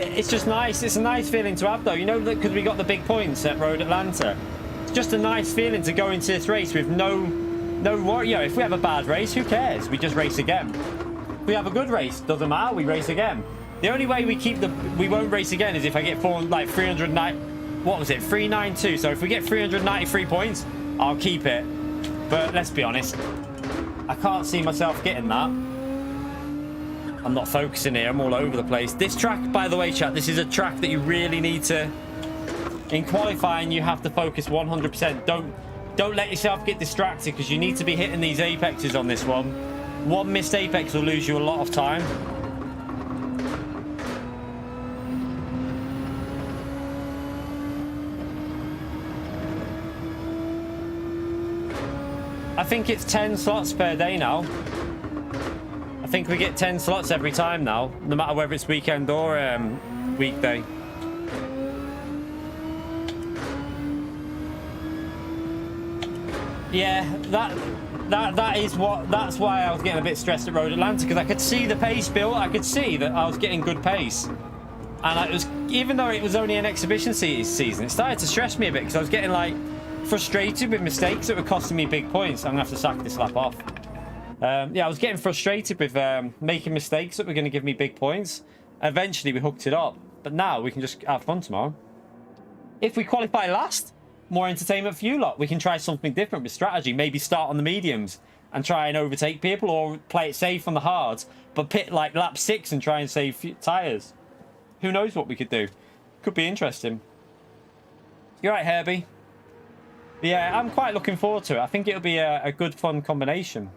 It's just nice. It's a nice feeling to have, though. You know, because we got the big points at Road Atlanta. It's just a nice feeling to go into this race with no worry. You know, if we have a bad race, who cares? We just race again. If we have a good race, doesn't matter. We race again. The only way we won't race again is if I get 390. What was it? 392. So if we get 393 points, I'll keep it. But let's be honest, I can't see myself getting that. I'm not focusing here. I'm all over the place. This track, by the way, chat, this is a track that you really need to... In qualifying, you have to focus 100%. Don't let yourself get distracted because you need to be hitting these apexes on this one. One missed apex will lose you a lot of time. I think it's 10 slots per day now. I think we get 10 slots every time now, no matter whether it's weekend or weekday. Yeah, that's why I was getting a bit stressed at Road Atlanta, because I could see the pace build. I could see that I was getting good pace, and it was, even though it was only an exhibition season, it started to stress me a bit because I was getting like frustrated with mistakes that were costing me big points. I'm gonna have to sack this lap off. Yeah, I was getting frustrated with making mistakes that were going to give me big points. Eventually, we hooked it up. But now, we can just have fun tomorrow. If we qualify last, more entertainment for you lot. We can try something different with strategy. Maybe start on the mediums and try and overtake people, or play it safe on the hards, but pit like lap 6 and try and save tyres. Who knows what we could do? Could be interesting. You're right, Herbie. Yeah, I'm quite looking forward to it. I think it'll be a good, fun combination.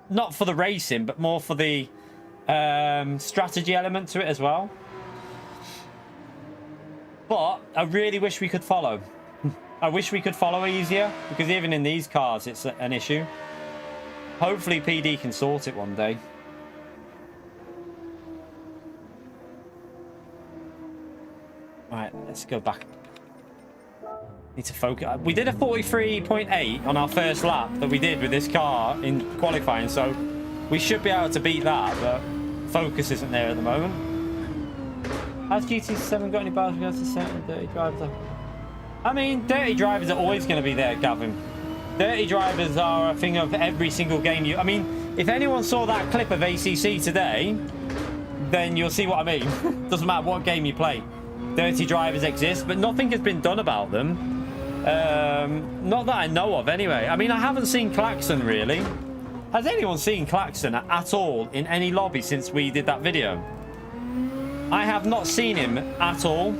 Not for the racing, but more for the strategy element to it as well. But I really wish we could follow. I wish we could follow easier, because even in these cars, it's an issue. Hopefully PD can sort it one day. Right, let's go back. Need to focus. We did a 43.8 on our first lap that we did with this car in qualifying, so we should be able to beat that, but focus isn't there at the moment. Has GT7 got any bars against the certain dirty drivers? I mean, dirty drivers are always going to be there, Gavin. Dirty drivers are a thing of every single game you... I mean, if anyone saw that clip of ACC today, then you'll see what I mean. Doesn't matter what game you play. Dirty drivers exist, but nothing has been done about them. Not that I know of, anyway. I mean, I haven't seen Klaxon, really. Has anyone seen Klaxon at all in any lobby since we did that video? I have not seen him at all.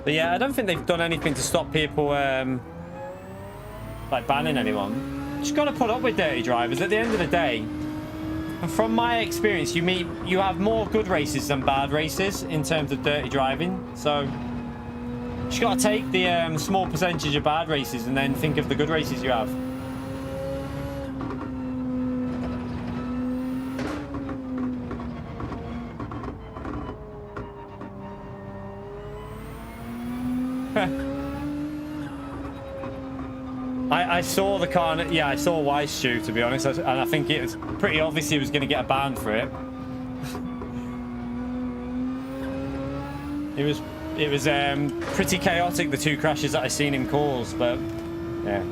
But yeah, I don't think they've done anything to stop people like banning anyone. Just got to put up with dirty drivers at the end of the day. And from my experience, you have more good races than bad races in terms of dirty driving. So you just got to take the small percentage of bad races and then think of the good races you have. I saw the car. Yeah, I saw Wise Shoe, to be honest, and I think it was pretty obvious he was going to get a ban for it. It was pretty chaotic, the two crashes that I seen him cause, but yeah,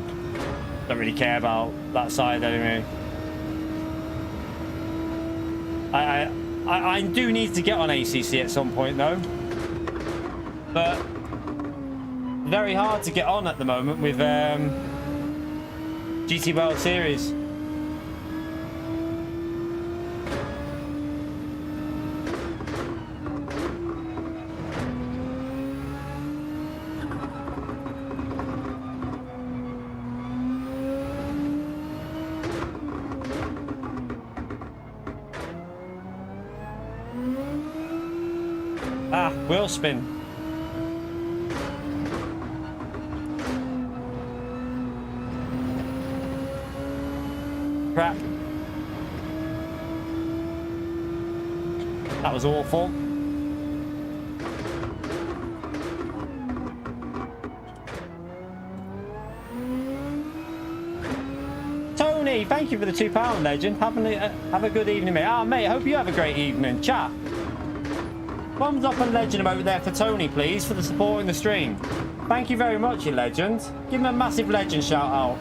don't really care about that side anyway. I do need to get on ACC at some point though, but very hard to get on at the moment with GT World Series. Ah, wheel spin. Crap. That was awful. Tony, thank you for the £2 legend. Have a good evening, mate. Ah, mate, I hope you have a great evening. Chat. Thumbs up and legend over there for Tony, please, for the support in the stream. Thank you very much, you legend. Give him a massive legend shout out.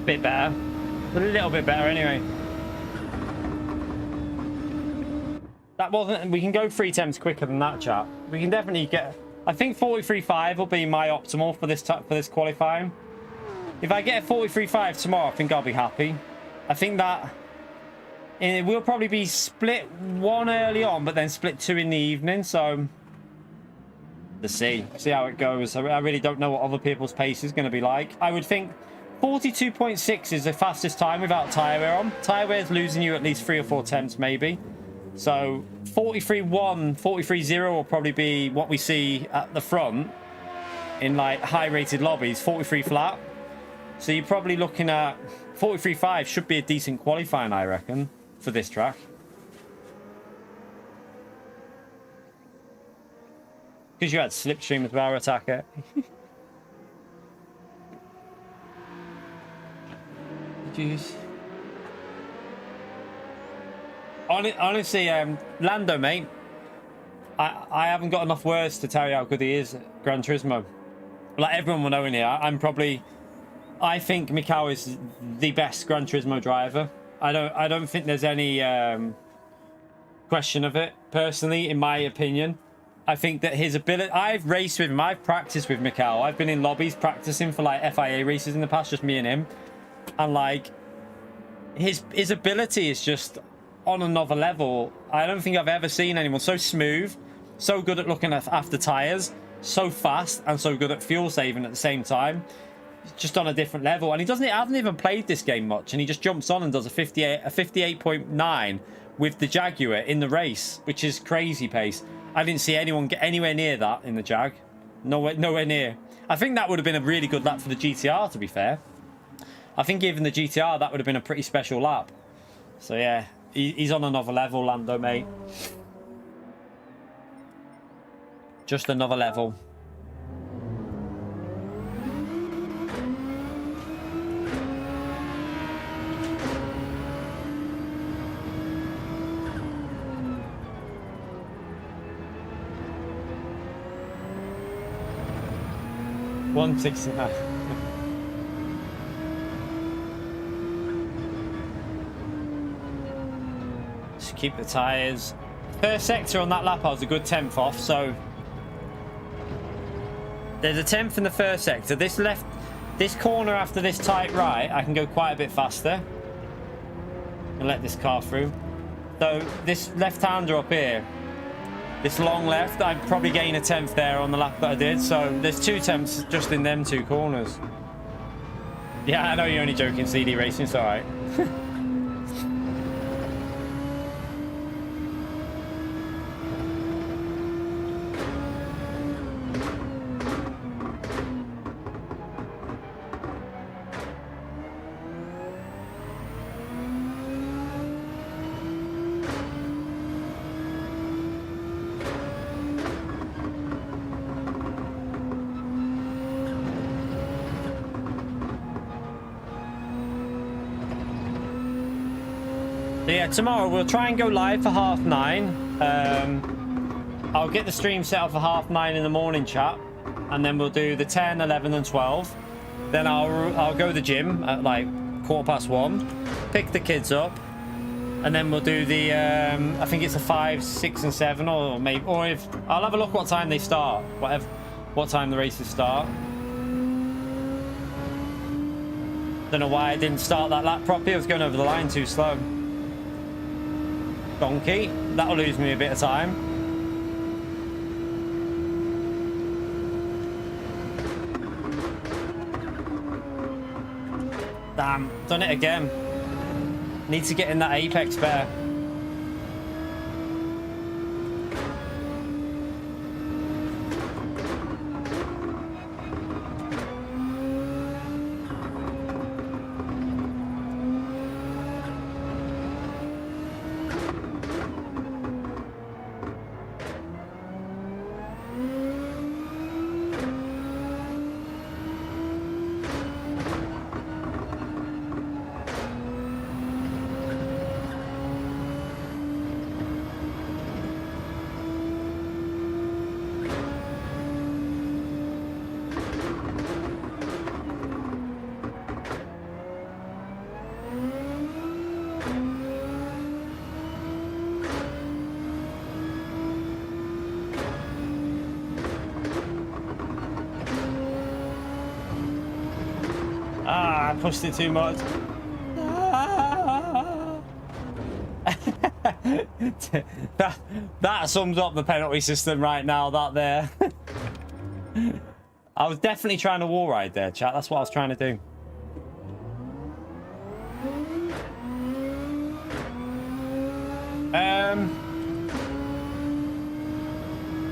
Bit better, but a little bit better anyway. That wasn't. We can go 3 temps quicker than that, chat. We can definitely get. I think 43.5 will be my optimal for this qualifying. If I get a 43.5 tomorrow, I think I'll be happy. I think that it will probably be split 1 early on, but then split 2 in the evening. So let's see how it goes. I really don't know what other people's pace is going to be like. I would think 42.6 is the fastest time without tyre wear on. Tyre wear is losing you at least 3 or 4 temps maybe. So 43.1, 43.0 will probably be what we see at the front in like high rated lobbies. 43 flat. So you're probably looking at 43.5 should be a decent qualifying, I reckon, for this track. Because you had slipstream as well, attacker. Jeez. Honestly, Lando, mate, I haven't got enough words to tell you how good he is at Gran Turismo. Like everyone will know in here, I think Mikau is the best Gran Turismo driver. I don't think there's any question of it, personally, in my opinion. I think that his ability... I've raced with him. I've practiced with Mikhail. I've been in lobbies practicing for, like, FIA races in the past, just me and him. And, like, his ability is just on another level. I don't think I've ever seen anyone so smooth, so good at looking after tyres, so fast, and so good at fuel saving at the same time. Just on a different level. And he hasn't even played this game much, and he just jumps on and does a 58.9 with the Jaguar in the race, which is crazy pace. I didn't see anyone get anywhere near that in the Jag. Nowhere near. I think that would have been a really good lap for the GTR, to be fair. I think even the GTR, that would have been a pretty special lap. So yeah, he's on another level, Lando, mate. Just another level. $169. Just keep the tyres. First sector on that lap, I was a good 10th off, so there's a 10th in the first sector. This corner after this tight right, I can go quite a bit faster and let this car through. So this left-hander up here, this long left, I'd probably gain a 10th there on the lap that I did. So there's 2 10ths just in them 2 corners. Yeah, I know you're only joking, CD Racing. It's all right. So yeah, tomorrow we'll try and go live for 9:30. I'll get the stream set up for 9:30 in the morning, chat, and then we'll do the 10, 11, and 12. Then I'll go to the gym at like 1:15, pick the kids up, and then we'll do the I think it's a 5, 6, and 7, or maybe, or if I'll have a look what time they start, what time the races start. Don't know why I didn't start that lap properly. I was going over the line too slow. Donkey. That'll lose me a bit of time. Damn. Done it again. Need to get in that apex better. Ah, I pushed it too much. That sums up the penalty system right now, that there. I was definitely trying to wall ride there, chat. That's what I was trying to do.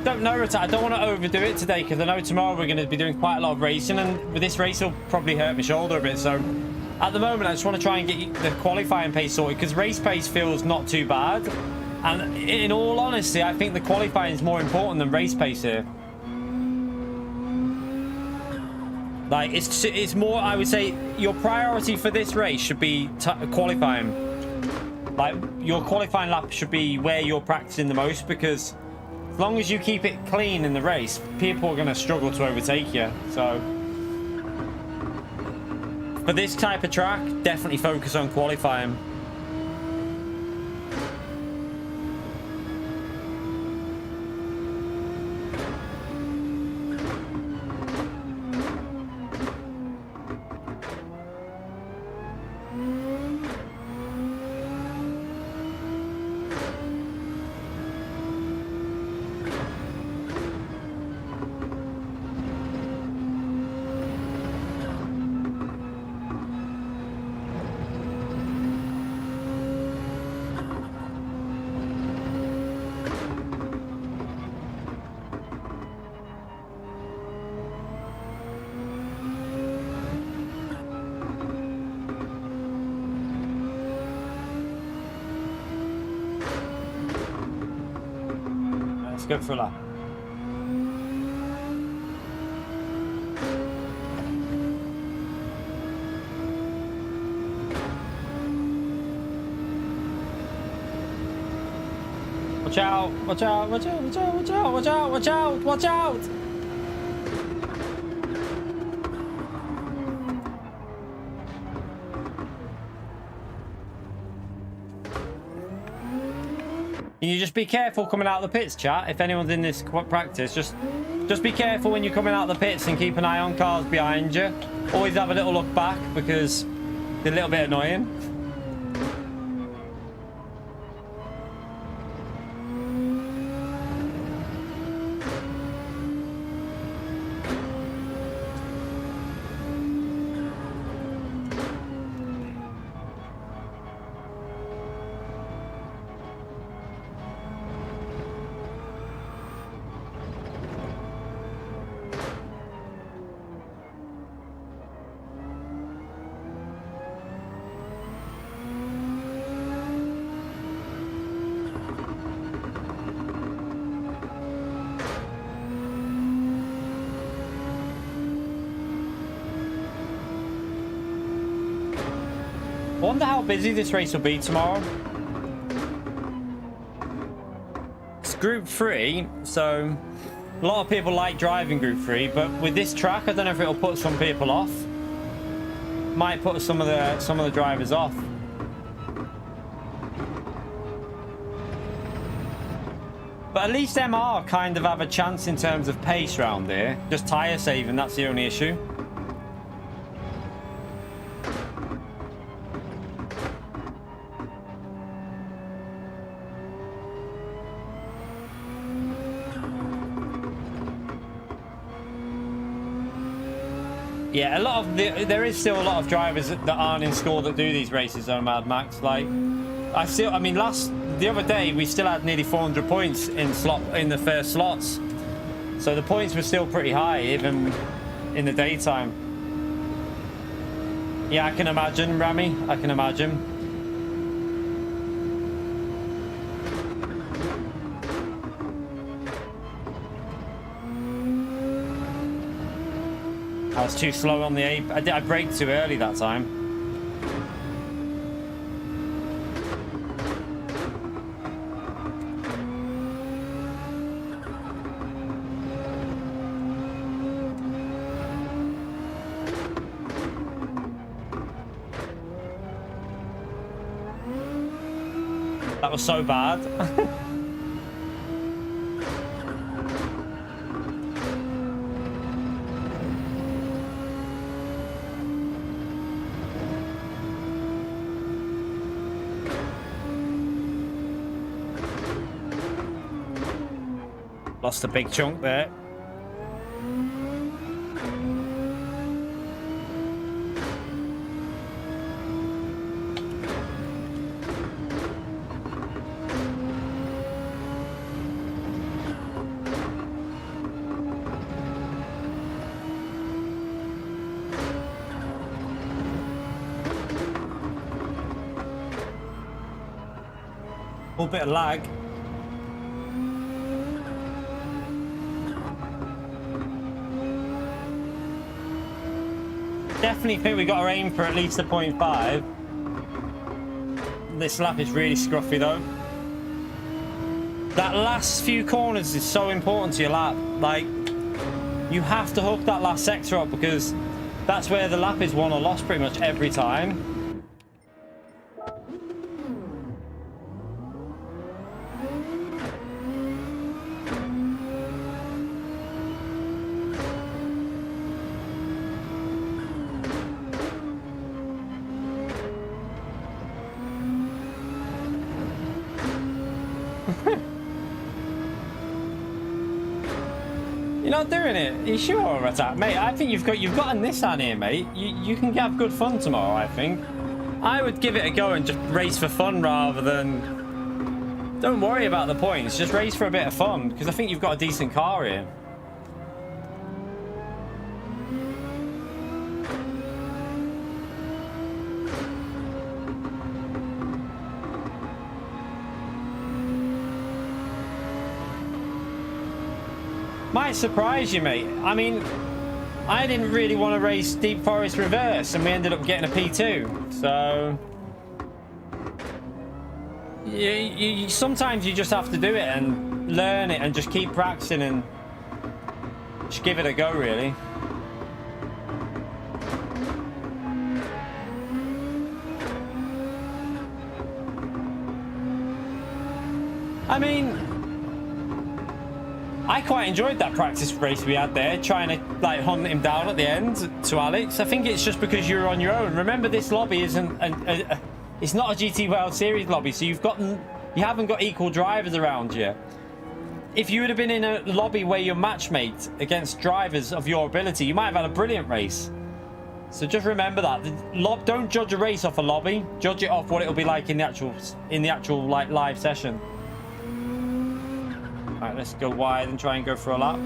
Don't know, I don't want to overdo it today because I know tomorrow we're going to be doing quite a lot of racing, and with this race will probably hurt my shoulder a bit. So at the moment I just want to try and get the qualifying pace sorted because race pace feels not too bad, and in all honesty I think the qualifying is more important than race pace here. Like it's more, I would say your priority for this race should be qualifying. Like your qualifying lap should be where you're practicing the most, because as long as you keep it clean in the race, people are going to struggle to overtake you. So for this type of track, definitely focus on qualifying. Let's go for a lap. Watch out, watch out, watch out, watch out, watch out, watch out, watch out, watch out! Can you just be careful coming out of the pits, chat? If anyone's in this practice, just be careful when you're coming out of the pits and keep an eye on cars behind you. Always have a little look back because they're a little bit annoying. I wonder how busy this race will be tomorrow. It's Group 3, so a lot of people like driving Group 3, but with this track, I don't know if it'll put some people off. Might put some of the drivers off. But at least MR kind of have a chance in terms of pace round here. Just tyre saving, that's the only issue. Yeah, there is still a lot of drivers that aren't installed that do these races though, Mad Max. Like, I mean, the other day we still had nearly 400 points in the first slots, so the points were still pretty high even in the daytime. Yeah, I can imagine, Rami. I can imagine. I was too slow on the A. I braked too early that time. That was so bad. Lost a big chunk there. A little bit of lag. Definitely think we got to aim for at least a 0.5. This lap is really scruffy though. That last few corners is so important to your lap. Like, you have to hook that last sector up because that's where the lap is won or lost pretty much every time. You're not doing it? Are you sure, Attack? Mate, I think you've got a Nissan here, mate. You can have good fun tomorrow, I think. I would give it a go and just race for fun rather than... Don't worry about the points, just race for a bit of fun, because I think you've got a decent car here. Might surprise you, mate. I mean, I didn't really want to race Deep Forest Reverse, and we ended up getting a P2. So, sometimes you just have to do it and learn it and just keep practicing and just give it a go, really. I mean, I quite enjoyed that practice race we had there, trying to like hunt him down at the end to Alex. I think it's just because you're on your own. Remember, this lobby isn't it's not a GT World Series lobby, so you haven't got equal drivers around you. If you would have been in a lobby where you're matchmate against drivers of your ability, you might have had a brilliant race. So just remember that. Don't judge a race off a lobby. Judge it off what it'll be like in the actual like live session. Alright, let's go wide and try and go for a lap.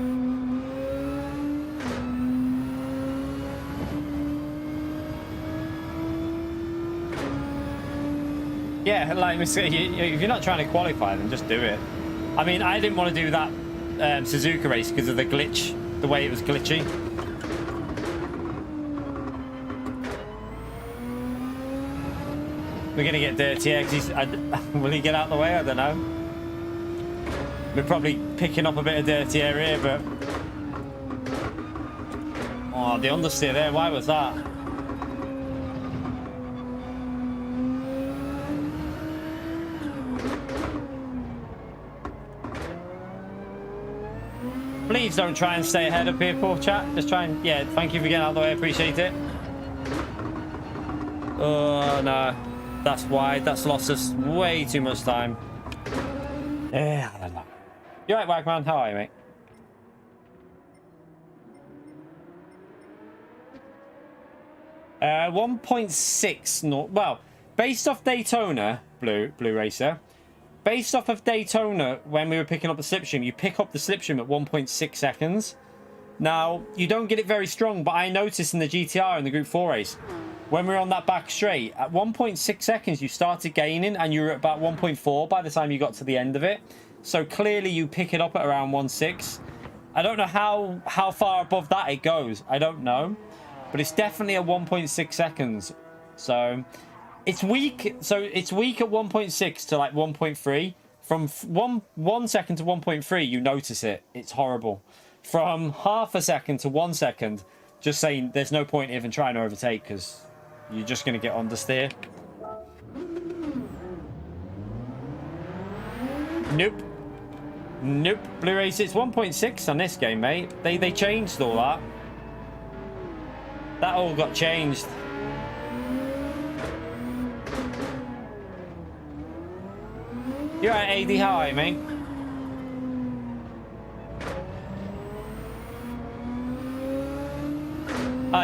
Yeah, like if you're not trying to qualify, then just do it. I mean, I didn't want to do that Suzuka race because of the glitch, the way it was glitchy. We're going to get dirty here because will he get out of the way? I don't know. We're probably picking up a bit of dirty air here, but... Oh, the understeer there. Why was that? Please don't try and stay ahead of people, chat. Just try and... Yeah, thank you for getting out of the way. I appreciate it. Oh, no. That's wide. That's lost us way too much time. Yeah, I don't know. You right, Wagman? How are you, mate? Uh, 1.6. No, well, based off Daytona, Blue Racer. Based off of Daytona, when we were picking up the slipstream, you pick up the slipstream at 1.6 seconds. Now, you don't get it very strong, but I noticed in the GTR in the Group 4 race, when we were on that back straight, at 1.6 seconds, you started gaining, and you were at about 1.4 by the time you got to the end of it. So clearly you pick it up at around 1.6. I don't know how far above that it goes. I don't know. But it's definitely at 1.6 seconds. So it's weak. So it's weak at 1.6 to like 1.3. From 1 second to 1.3, you notice it. It's horrible. From half a second to 1 second, just saying there's no point even trying to overtake because you're just going to get understeer. Nope. Nope. Blue Race, it's 1.6 on this game, mate. They changed all that. That all got changed. You're right, AD. How are you, mate?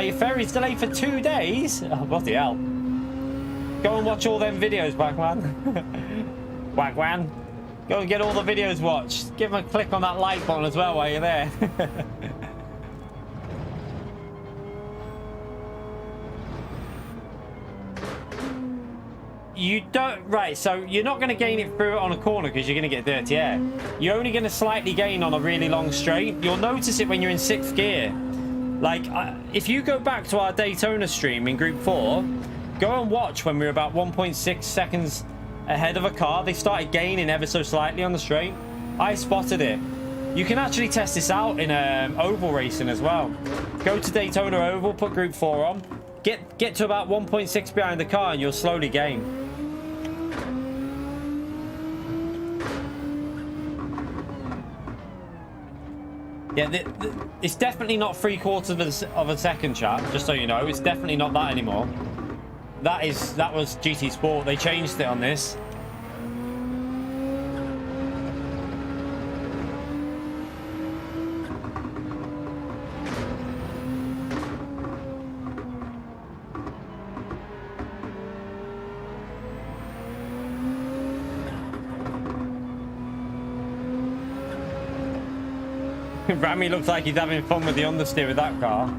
Your ferry's delayed for 2 days? Oh, bloody hell. Go and watch all them videos, Wagwan. Wagwan. Go and get all the videos watched. Give them a click on that like button as well while you're there. You don't... Right, so you're not going to gain it through it on a corner because you're going to get dirty air. You're only going to slightly gain on a really long straight. You'll notice it when you're in 6th gear. Like, if you go back to our Daytona stream in Group 4, go and watch when we were about 1.6 seconds ahead of a car. They started gaining ever so slightly on the straight. I spotted it. You can actually test this out in oval racing as well. Go to Daytona Oval, put Group 4 on. Get to about 1.6 behind the car and you'll slowly gain. Yeah, it's definitely not 3/4 of a second, chat. Just so you know, it's definitely not that anymore. That was GT Sport. They changed it on this. Rami looks like he's having fun with the understeer with that car.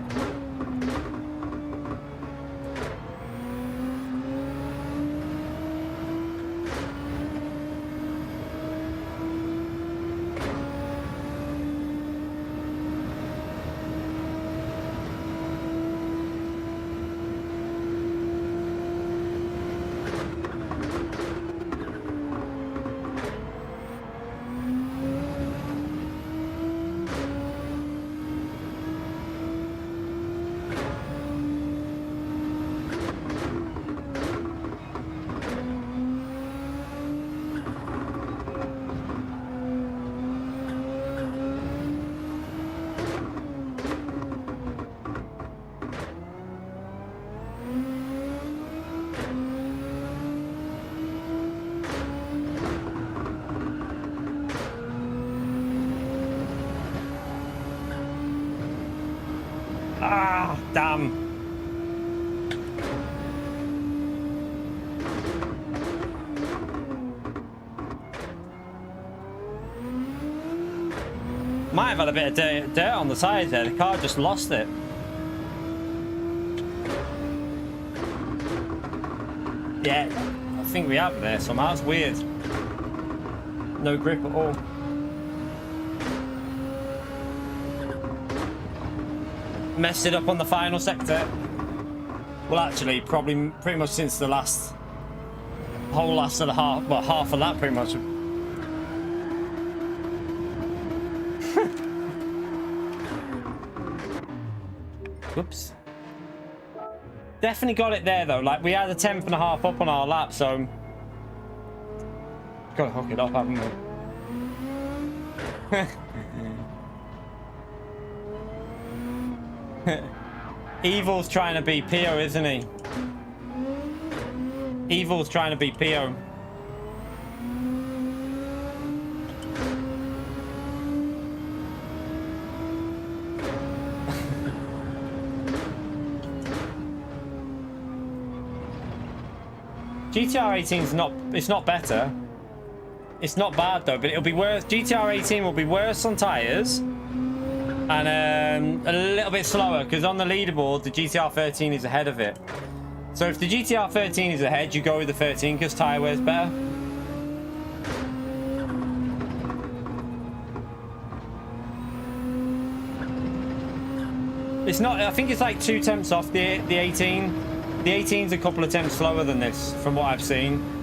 Damn. Might have had a bit of dirt on the side there. The car just lost it. Yeah, I think we have there somehow. It's weird. No grip at all. Messed it up on the final sector. Well, actually, probably pretty much since the whole last of the half, well, half of that pretty much. Whoops. Definitely got it there though. Like we had a 10th and a half up on our lap, so got to hook it up, haven't we? Evil's trying to be Pio, isn't he? Evil's trying to be Pio. GTR 18's not, it's not better. It's not bad though, but it'll be worse. GTR 18 will be worse on tyres and a little bit slower because on the leaderboard, the GTR 13 is ahead of it. So if the GTR 13 is ahead, you go with the 13 because tyre wear's better. It's not, I think it's like 2 tenths off the 18. The 18's a couple of tenths slower than this, from what I've seen.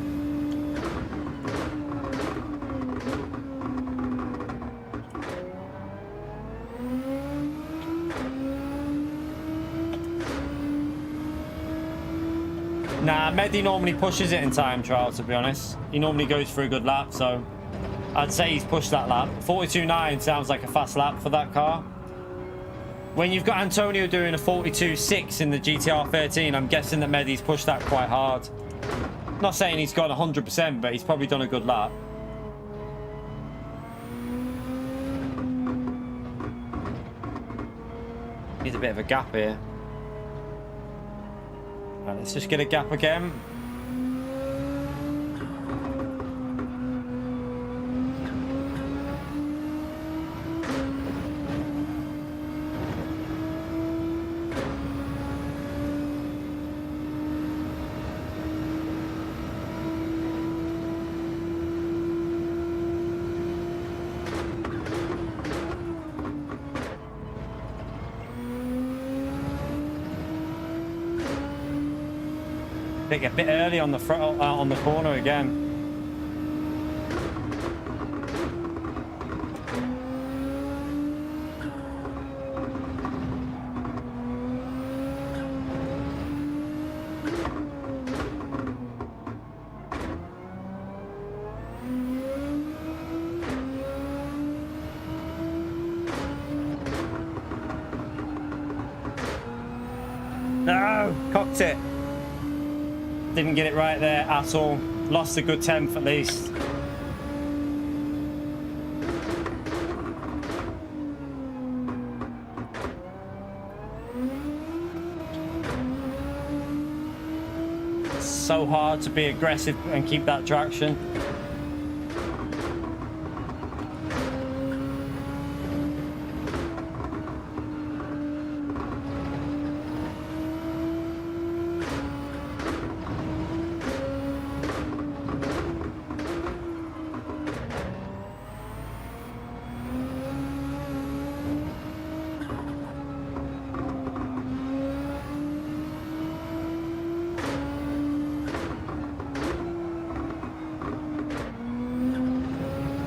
Nah, Mehdi normally pushes it in time trial, to be honest. He normally goes for a good lap, so I'd say he's pushed that lap. 42.9 sounds like a fast lap for that car. When you've got Antonio doing a 42.6 in the GTR 13, I'm guessing that Mehdi's pushed that quite hard. Not saying he's gone 100%, but he's probably done a good lap. Needs a bit of a gap here. Right, let's just get a gap again. A bit early on the front, on the corner again. No, cocked it. Didn't get it right there at all. Lost a good 10th at least. It's so hard to be aggressive and keep that traction.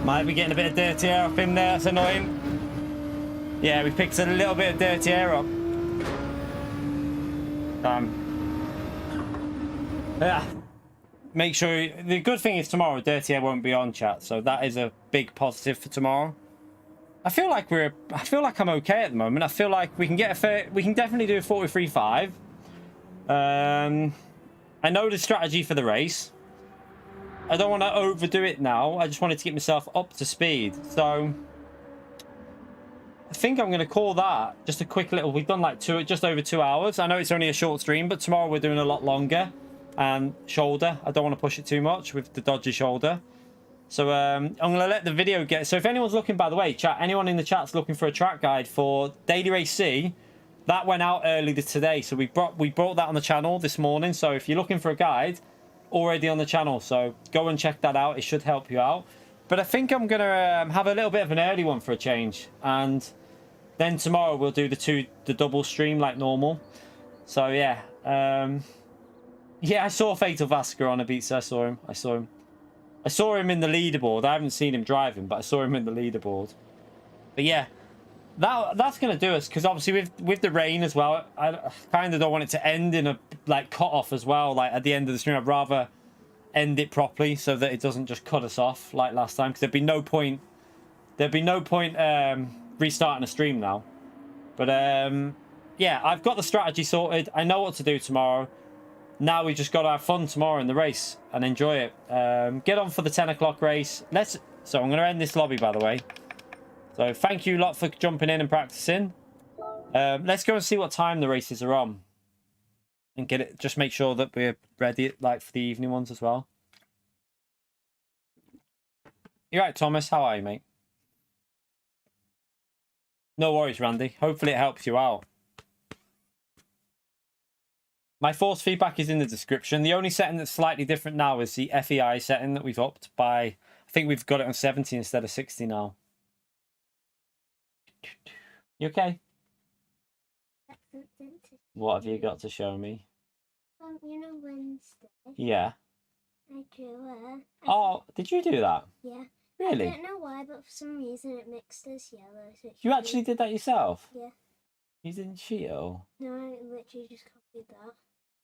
Might be getting a bit of dirty air off him there, that's annoying. Yeah, we picked a little bit of dirty air up. Yeah. Make sure, the good thing is tomorrow dirty air won't be on, chat, so that is a big positive for tomorrow. I feel like I'm okay at the moment. I feel like we can definitely do a 43.5. I know the strategy for the race. I don't want to overdo it now. I just wanted to get myself up to speed. So I think I'm going to call that just a quick little... We've done like just over 2 hours. I know it's only a short stream, but tomorrow we're doing a lot longer. And shoulder. I don't want to push it too much with the dodgy shoulder. So I'm going to let the video get... So if anyone's looking, by the way, chat, anyone in the chat's looking for a track guide for Daily Race C, that went out earlier today. So we brought that on the channel this morning. So if you're looking for a guide, already on the channel. So go and check that out. It should help you out. But I think I'm going to have a little bit of an early one for a change. And then tomorrow we'll do the double stream like normal. So yeah. Yeah, I saw Fatal Vasca on a beat, so I saw him. I saw him in the leaderboard. I haven't seen him driving, but I saw him in the leaderboard. But yeah, that's going to do us. Because obviously with the rain as well, I kind of don't want it to end in a like cut off as well. Like at the end of the stream, I'd rather end it properly so that it doesn't just cut us off like last time. Because there'd be no point restarting a stream now. But yeah, I've got the strategy sorted. I know what to do tomorrow. Now we just got to have fun tomorrow in the race and enjoy it. Get on for the 10 o'clock race. So I'm going to end this lobby, by the way. So thank you a lot for jumping in and practicing. Let's go and see what time the races are on. And get it. Just make sure that we're ready like for the evening ones as well. You're right, Thomas. How are you, mate? No worries, Randy. Hopefully it helps you out. My force feedback is in the description. The only setting that's slightly different now is the FEI setting that we've upped by... I think we've got it on 70 instead of 60 now. You okay? What have you got to show me? You know Wednesday? Yeah. I drew Oh, did you do that? Yeah. Really? I don't know why, but for some reason it mixed as yellow. So You actually did that yourself? Yeah. You didn't cheat at all? No, I literally just copied that.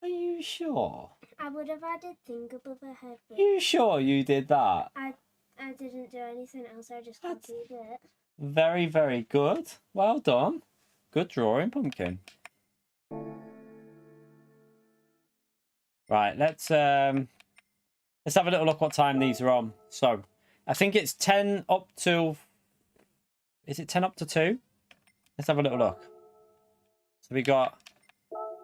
Are you sure? I would have added thing above her head. But You sure you did that? I didn't do anything else, I just copied it. Very, very good. Well done. Good drawing, Pumpkin. Right, let's have a little look what time these are on. So, I think it's 10 up to... Is it 10 up to 2? Let's have a little look. So we got...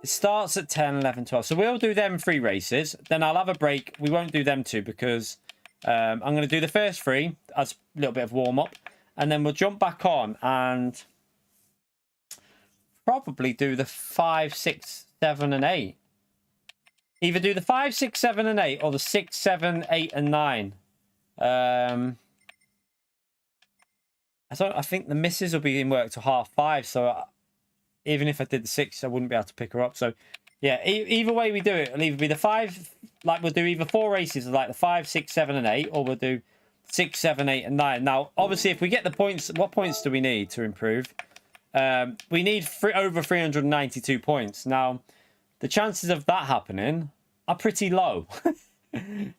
It starts at 10, 11, 12. So we'll do them 3 races. Then I'll have a break. We won't do them 2 because I'm going to do the first 3 as a little bit of warm-up. And then we'll jump back on and probably do the 5, 6, 7, and 8. Either do the 5, 6, 7, and 8 or the 6, 7, 8, and 9. I think the missus will be in work till 5:30. So even if I did the 6, I wouldn't be able to pick her up. So yeah, either way we do it, it'll either be the 5, like we'll do either 4 races of like the 5, 6, 7, and 8, or we'll do 6, 7, 8, and 9. Now, obviously, if we get the points, what points do we need to improve? We need over 392 points. Now, the chances of that happening are pretty low.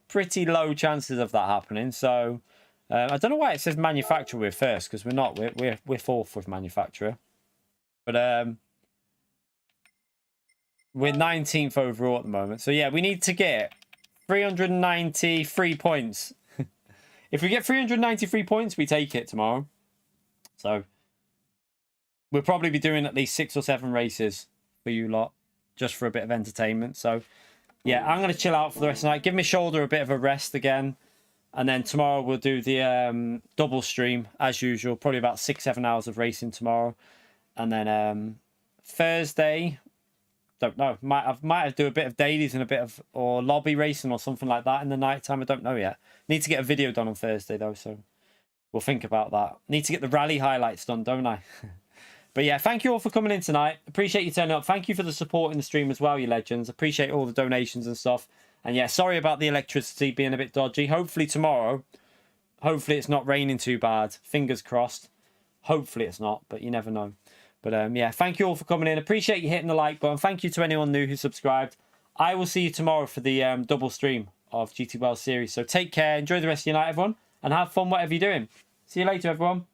Pretty low chances of that happening. So, I don't know why it says manufacturer we're first, because we're not. We're fourth with manufacturer. But we're 19th overall at the moment. So, yeah, we need to get 393 points. If we get 393 points, we take it tomorrow. So, we'll probably be doing at least 6 or 7 races for you lot, just for a bit of entertainment. So, yeah, I'm going to chill out for the rest of the night. Give my shoulder a bit of a rest again. And then tomorrow we'll do the double stream, as usual. Probably about 6, 7 hours of racing tomorrow. And then Thursday, don't know. Might have do a bit of dailies and a bit of or lobby racing or something like that in the night time. I don't know yet. Need to get a video done on Thursday though, so we'll think about that. Need to get the rally highlights done, don't I? But yeah, thank you all for coming in tonight. Appreciate you turning up. Thank you for the support in the stream as well, you legends. Appreciate all the donations and stuff. And yeah, sorry about the electricity being a bit dodgy. Hopefully tomorrow, hopefully it's not raining too bad. Fingers crossed. Hopefully it's not, but you never know. But yeah, thank you all for coming in. Appreciate you hitting the like button. Thank you to anyone new who subscribed. I will see you tomorrow for the double stream of GT World Series. So take care. Enjoy the rest of your night, everyone. And have fun whatever you're doing. See you later, everyone.